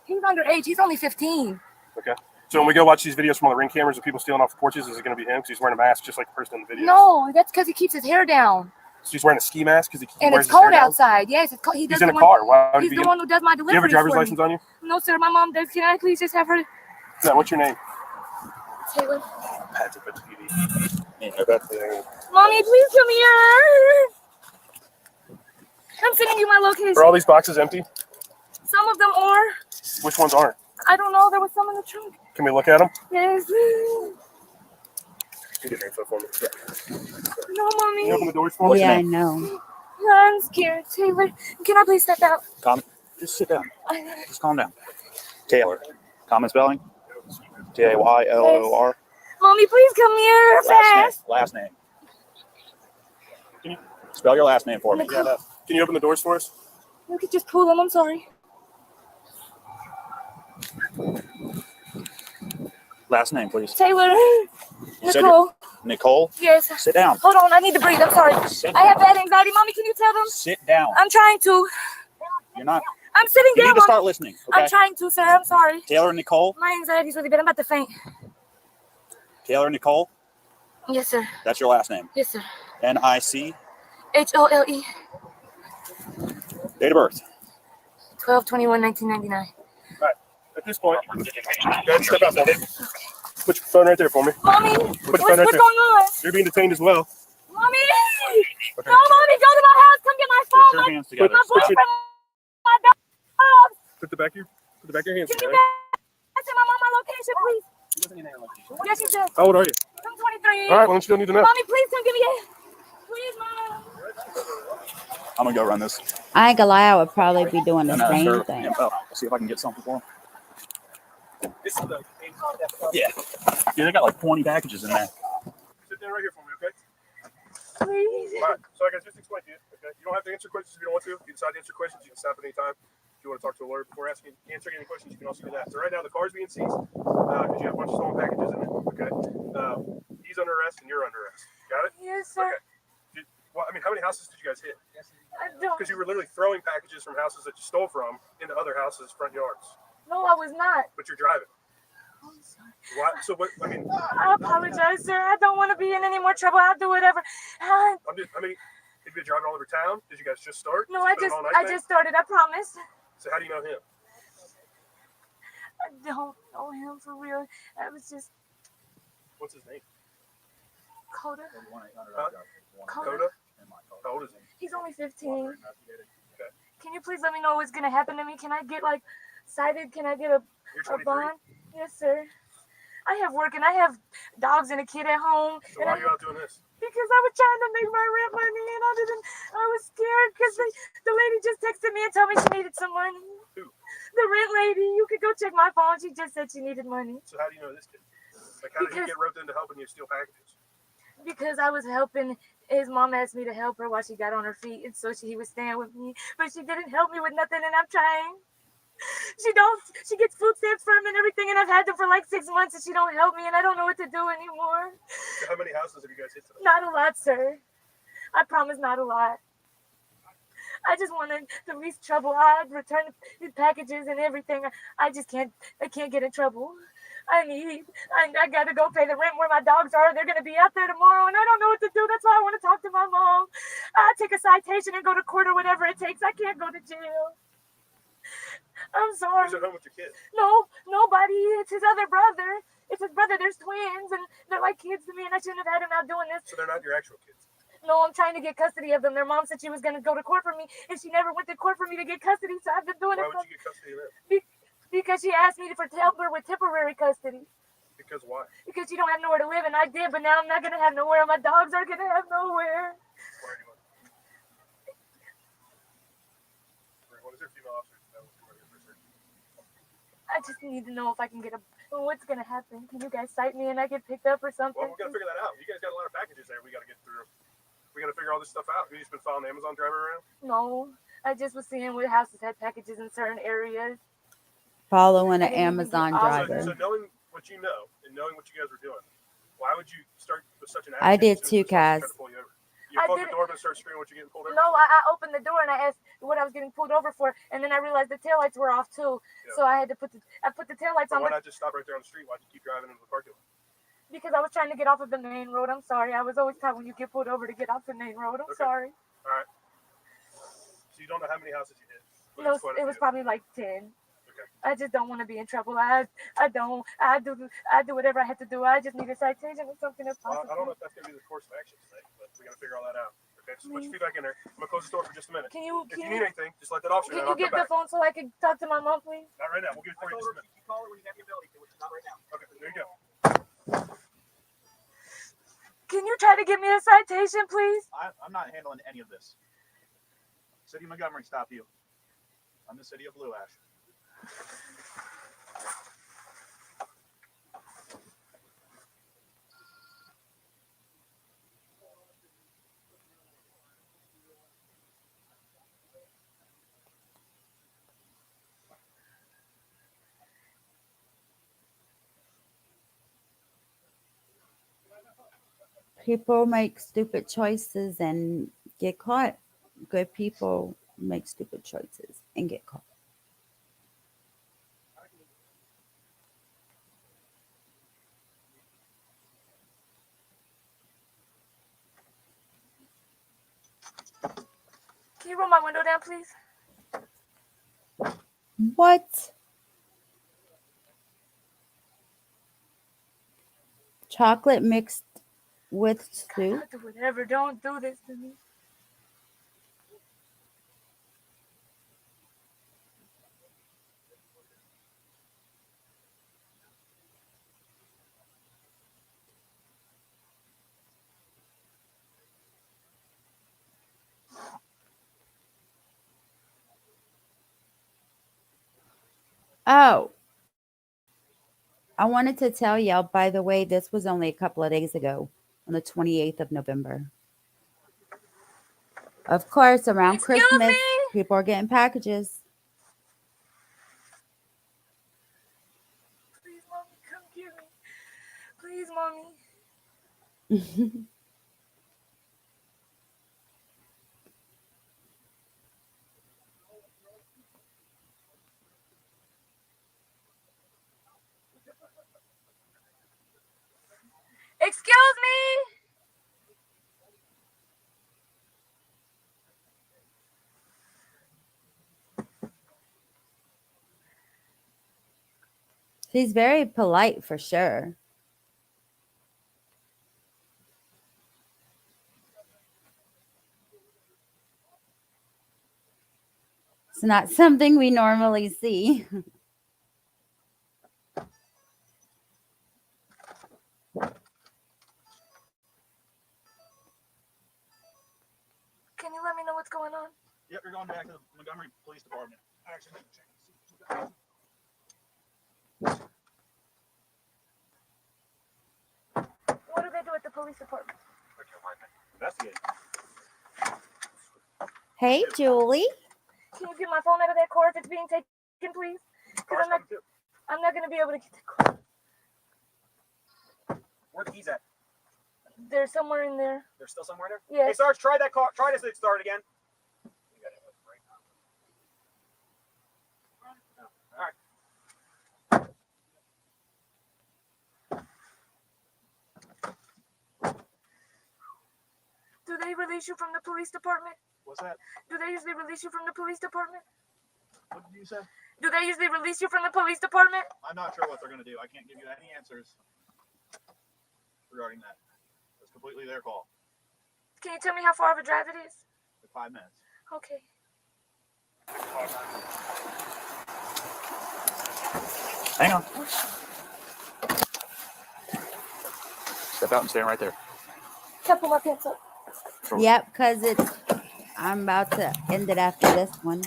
He's underage. He's only 15. Okay. So when we go watch these videos from all the ring cameras of people stealing off the porches, is it going to be him because he's wearing a mask just like the person in the video? No, that's because he keeps his hair down. So he's wearing a ski mask because he And wears it's his hair cold down? outside. Yes, it's cold. He's in a car. Why would He's he the be one who does my delivery. Do you have a driver's license on you? No, sir. My mom does. Can I please just have her? No. What's your name? Taylor. Pat TV. Okay. Mommy, please come here. I'm sending you my location. Are all these boxes empty? Some of them are. Which ones aren't? I don't know. There was some in the trunk. Can we look at them? Yes. You get your info for me. Yeah. No, mommy. Can you open the doors for me? Yeah, I know. I'm scared. Taylor, can I please step out? Just sit down. Just calm down. Taylor. Common spelling? Taylor. Mommy, please come here fast. Last name. Can you spell your last name for me? Nicole. Can you open the doors for us? You could just pull them. I'm sorry. Last name, please. Taylor. You said Nicole. Nicole? Yes. Sit down. Hold on. I need to breathe. I'm sorry. I have bad anxiety. Mommy, can you tell them? Sit down. I'm trying to. You're not. I'm sitting You down. need to start listening. Okay? I'm trying to, sir. I'm sorry. Taylor and Nicole? My anxiety's really bad. I'm about to faint. Taylor and Nicole? Yes, sir. That's your last name. Yes, sir. NIC? HOLE. Date of birth. 12/21/1999. All right. At this point, go ahead and step outside. Put your phone right there for me. Mommy, Put your what's phone right going there. on? You're being detained as well. Mommy! No, Mommy, go to my house. Come get my phone. Put your hands together. My boyfriend, my dog. Put the back of your hands Give me together. back to my mom, my location, please. Yes, you did. How old are you? I'm 23. All right, well, you don't need to know. Mommy, please come give me a. Please, Mom. I'm going to go run this. I ain't gonna lie, I would probably be doing the And same her thing. info. See if I can get something for him. Yeah. Yeah, they got like 20 packages in there. Sit down right here for me, okay? Please. All right, so I can just explain to you, okay? You don't have to answer questions if you don't want to. If you decide to answer questions, you can stop at any time. If you want to talk to a lawyer before answering any questions, you can also do that. So right now, the car's being seized because you have a bunch of stolen packages in it, okay? He's under arrest and you're under arrest. Got it? Yes, sir. Okay. Well, I mean, how many houses did you guys hit? I don't. Because you were literally throwing packages from houses that you stole from into other houses' front yards. No, I was not. But you're driving. I'm sorry. Why? So what? I mean, I apologize, sir. I don't want to be in any more trouble. I'll do whatever. I mean, have you been driving all over town? Did you guys just start? No, Has it been an all-night thing? just started. I promise. So how do you know him? I don't know him for real. I was just What's his name? Coda. Coda? How old is he? He's only 15. Okay. Can you please let me know what's gonna happen to me? Can I get like cited? Can I get a You're 23? bond? Yes, sir. I have work and I have dogs and a kid at home. So and why are you out doing this? Because I was trying to make my rent money and I was scared because the lady just texted me and told me she needed some money. Who? The rent lady. You could go check my phone. She just said she needed money. So how do you know this kid? Like, how did he get roped into helping you steal packages? Because I was helping. His mom asked me to help her while she got on her feet, and so he was staying with me. But she didn't help me with nothing, and I'm trying. She gets food stamps from him and everything, and I've had them for like 6 months, and she don't help me, and I don't know what to do anymore. So how many houses have you guys hit today? Not a lot, sir. I promise, not a lot. I just wanted the least trouble. I'd return the packages and everything. I can't get in trouble. I gotta go pay the rent where my dogs are. They're gonna be out there tomorrow, and I don't know what to do. That's why I want to talk to my mom. I take a citation and go to court or whatever it takes. I can't go to jail. I'm sorry. Who's at home with your kid? No, nobody. It's his other brother. It's his brother. There's twins, and they're like kids to me, and I shouldn't have had him out doing this. So they're not your actual kids? No, I'm trying to get custody of them. Their mom said she was going to go to court for me, and she never went to court for me to get custody, so I've been doing Why it. would you get custody of them? Because she asked me to help her with temporary custody. Because why? Because you don't have nowhere to live, and I did, but now I'm not going to have nowhere, and my dogs are going to have nowhere. What is your female officer that will come over here for search? I just need to know if I can get what's going to happen. Can you guys cite me and I get picked up or something? Well, we're going to figure that out. You guys got a lot of packages there we got to get through. We got to figure all this stuff out. You just been following the Amazon driver around? No, I just was seeing what houses had packages in certain areas. Following an Amazon So driver. knowing what you know and knowing what you guys were doing, why would you start with such an I did attitude too, Kaz. to pull you over? You opened the door and start screaming what you're getting pulled over? No, I opened the door and I asked what I was getting pulled over for, and then I realized the taillights were off too. Yeah. So I had to put the taillights on. Why not just stop right there on the street? Why'd you keep driving into the parking lot? Because I was trying to get off of the main road. I'm sorry. I was always taught when you get pulled over to get off the main road. I'm sorry. All right. So you don't know how many houses you did? No, it was probably like 10. Okay. I just don't want to be in trouble. I do whatever I have to do. I just need a citation or something if possible. Well, I don't know if that's going to be the course of action today, but we got to figure all that out. Okay, just put your feet back in there. I'm gonna close the door for just a minute. Can you If you need anything, just let that officer know. can and you I'll get come the back. phone so I can talk to my mom, please? Not right now. We'll get it for you in just a minute. You call her when you have the ability to, which is not right now. Okay, there you go. Can you try to give me a citation, please? I'm not handling any of this. City of Montgomery, stop you. I'm the city of Blue Ash. People make stupid choices and get caught. Good people make stupid choices and get caught. Can you roll my window down, please? What? Chocolate mixed with soup? God, do whatever. Don't do this to me. Oh, I wanted to tell y'all, by the way, this was only a couple of days ago on the 28th of November. Of course, around Excuse Christmas, me? people are getting packages. Please, mommy, come get me. Please, mommy. Excuse me? She's very polite for sure. It's not something we normally see. Can you let me know what's going on? Yep, you're going back to the Montgomery Police Department. Actually, What do they do at the police department? investigate. Hey, Julie. Can you get my phone out of that car if it's being taken, please? Because I'm not going to be able to get the car. Where the keys at? They're somewhere in there. They're still somewhere in there? Yes. Hey, Sarge, try that car. Try this thing start again. All right. Do they release you from the police department? What's that? Do they usually release you from the police department? What did you say? Do they usually release you from the police department? I'm not sure what they're going to do. I can't give you any answers regarding that. It's completely their call. Can you tell me how far of a drive it is? For 5 minutes. Okay. Hang on. Step out and stand right there. Can I pull my pants up? Yep, because I'm about to end it after this one.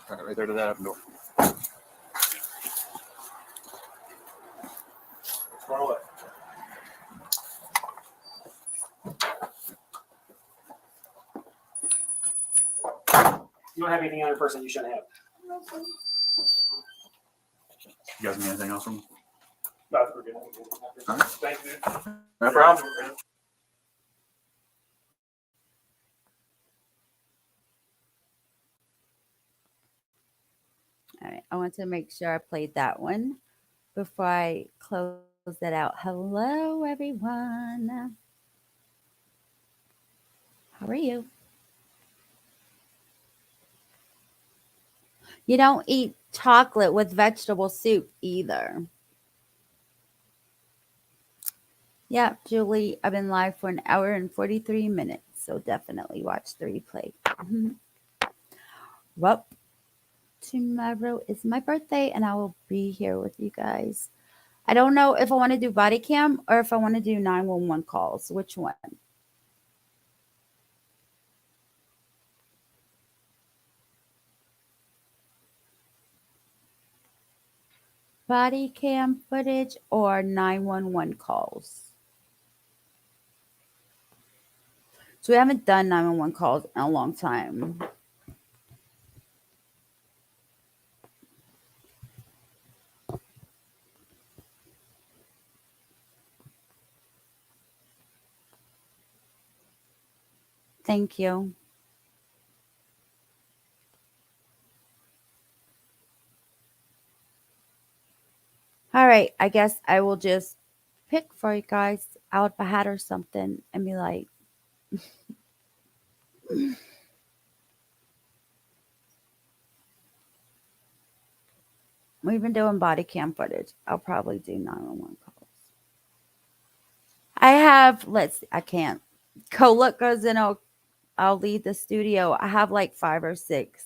All right, right there to that open door. Far away. You don't have anything on your person you shouldn't have. You guys need anything else from me? No, we're good. All right. Thank you. No problem. All right, I want to make sure I played that one before I close it out. Hello, everyone. How are you? You don't eat chocolate with vegetable soup either. Yeah, Julie, I've been live for an hour and 43 minutes, so definitely watch the replay. Well, tomorrow is my birthday, and I will be here with you guys. I don't know if I want to do body cam or if I want to do 911 calls. Which one? Body cam footage or 911 calls? So we haven't done 911 calls in a long time. Thank you. All right, I guess I will just pick for you guys out of a hat or something and be like, we've been doing body cam footage. I'll probably do 911 calls. I have, I can't. Colette goes in, I'll leave the studio. I have like 5 or 6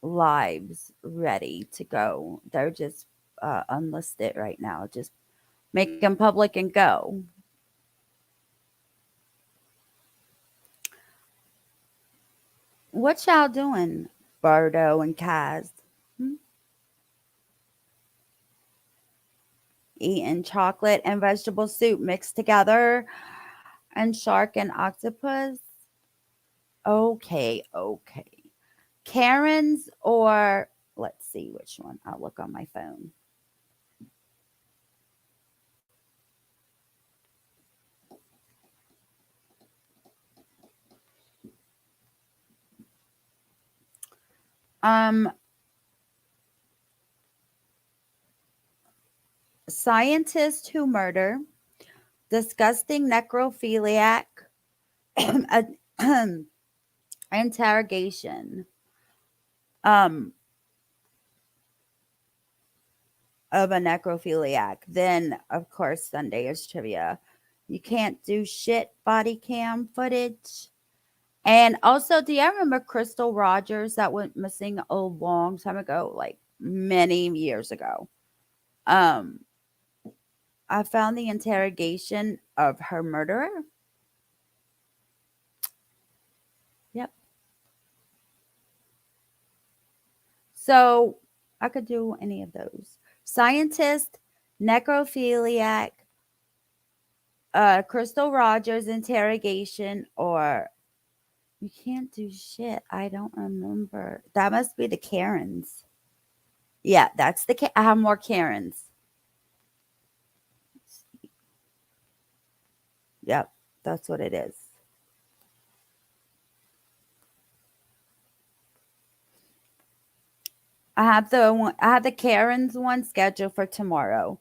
lives ready to go. They're just unlisted right now. Just make them public and go. What y'all doing, Bardo and Kaz? Eating chocolate and vegetable soup mixed together, and shark and octopus. Okay. Karen's or let's see which one. I'll look on my phone. Scientist who murder, disgusting necrophiliac, interrogation of a necrophiliac. Then, of course, Sunday is trivia. You can't do shit body cam footage. And also, do you remember Crystal Rogers that went missing a long time ago, like many years ago? I found the interrogation of her murderer. Yep. So I could do any of those. Scientist, necrophiliac, Crystal Rogers interrogation, or you can't do shit. I don't remember. That must be the Karens. Yeah, that's the. I have more Karens. Yep, that's what it is. I have the Karens one scheduled for tomorrow,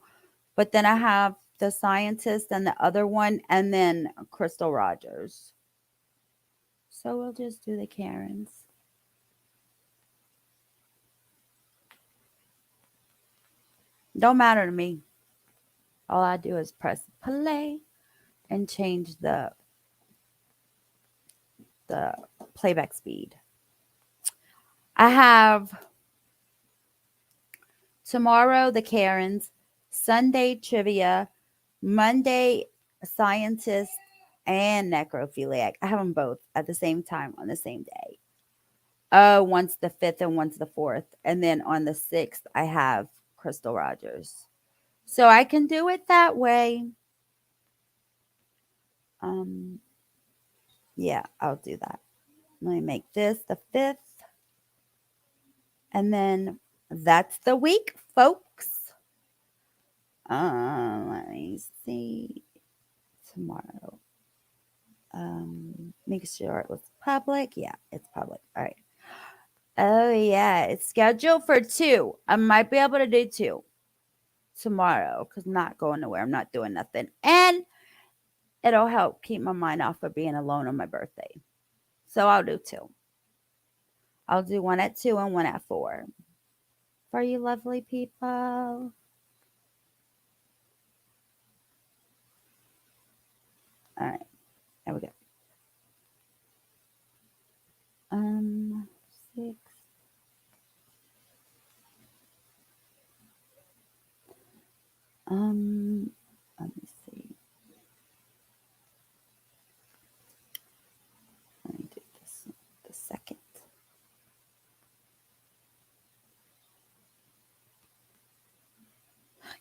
but then I have the scientist and the other one, and then Crystal Rogers. So we'll just do the Karens. Don't matter to me. All I do is press play and change the playback speed. I have tomorrow the Karens, Sunday trivia, Monday scientist, and necrophiliac. I have them both at the same time on the same day. One's the 5th and one's the 4th. And then on the 6th, I have Crystal Rogers. So I can do it that way. Yeah, I'll do that. Let me make this the 5th. And then that's the week, folks. Let me see. Tomorrow. Make sure it was public. Yeah, it's public. All right. Oh, yeah. It's scheduled for 2. I might be able to do 2 tomorrow because I'm not going nowhere. I'm not doing nothing. And it'll help keep my mind off of being alone on my birthday. So I'll do 2. I'll do one at 2 and one at 4. For you lovely people. All right. There we go. 6. Let me see. Let me do this the second.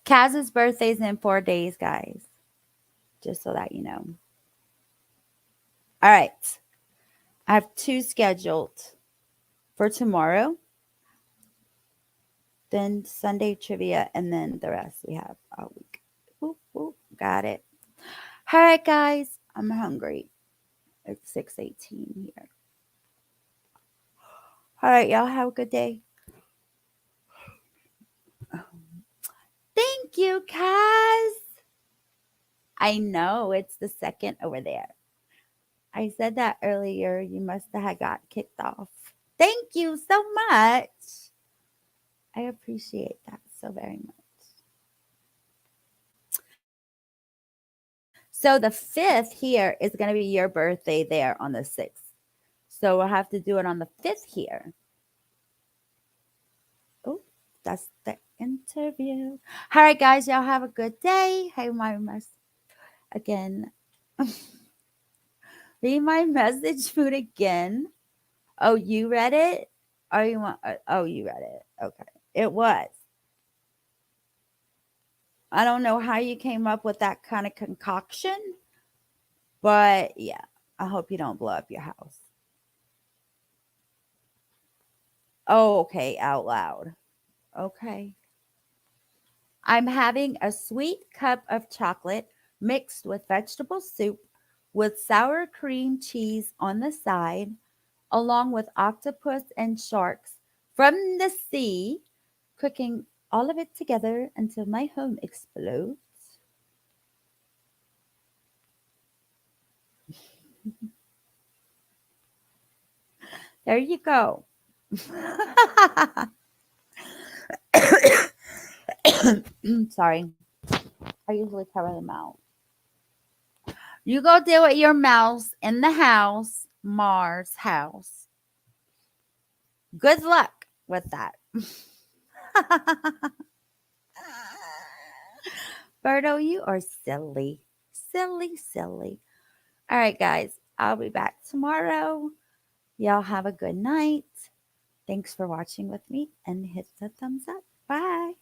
Kaz's birthday's in 4 days, guys. Just so that you know. All right. I have 2 scheduled for tomorrow. Then Sunday trivia, and then the rest we have all week. Whoop, whoop, got it. All right, guys. I'm hungry. It's 6:18 here. All right, y'all have a good day. Thank you, Kaz. I know it's the second over there. I said that earlier. You must have got kicked off. Thank you so much. I appreciate that so very much. So the 5th here is going to be your birthday there on the 6th. So we'll have to do it on the 5th here. Oh, that's the interview. All right, guys, y'all have a good day. Hey, my mess again. Read my message mood again. Oh, you read it? Or you want? Oh, you read it. Okay, it was. I don't know how you came up with that kind of concoction, but yeah, I hope you don't blow up your house. Oh, okay, out loud. Okay. I'm having a sweet cup of chocolate mixed with vegetable soup with sour cream cheese on the side, along with octopus and sharks from the sea, cooking all of it together until my home explodes. There you go. Sorry. I usually cover the mouth. You go deal with your mouse in the house, Mars house. Good luck with that. Birdo, you are silly. Silly, silly. All right, guys. I'll be back tomorrow. Y'all have a good night. Thanks for watching with me and hit the thumbs up. Bye.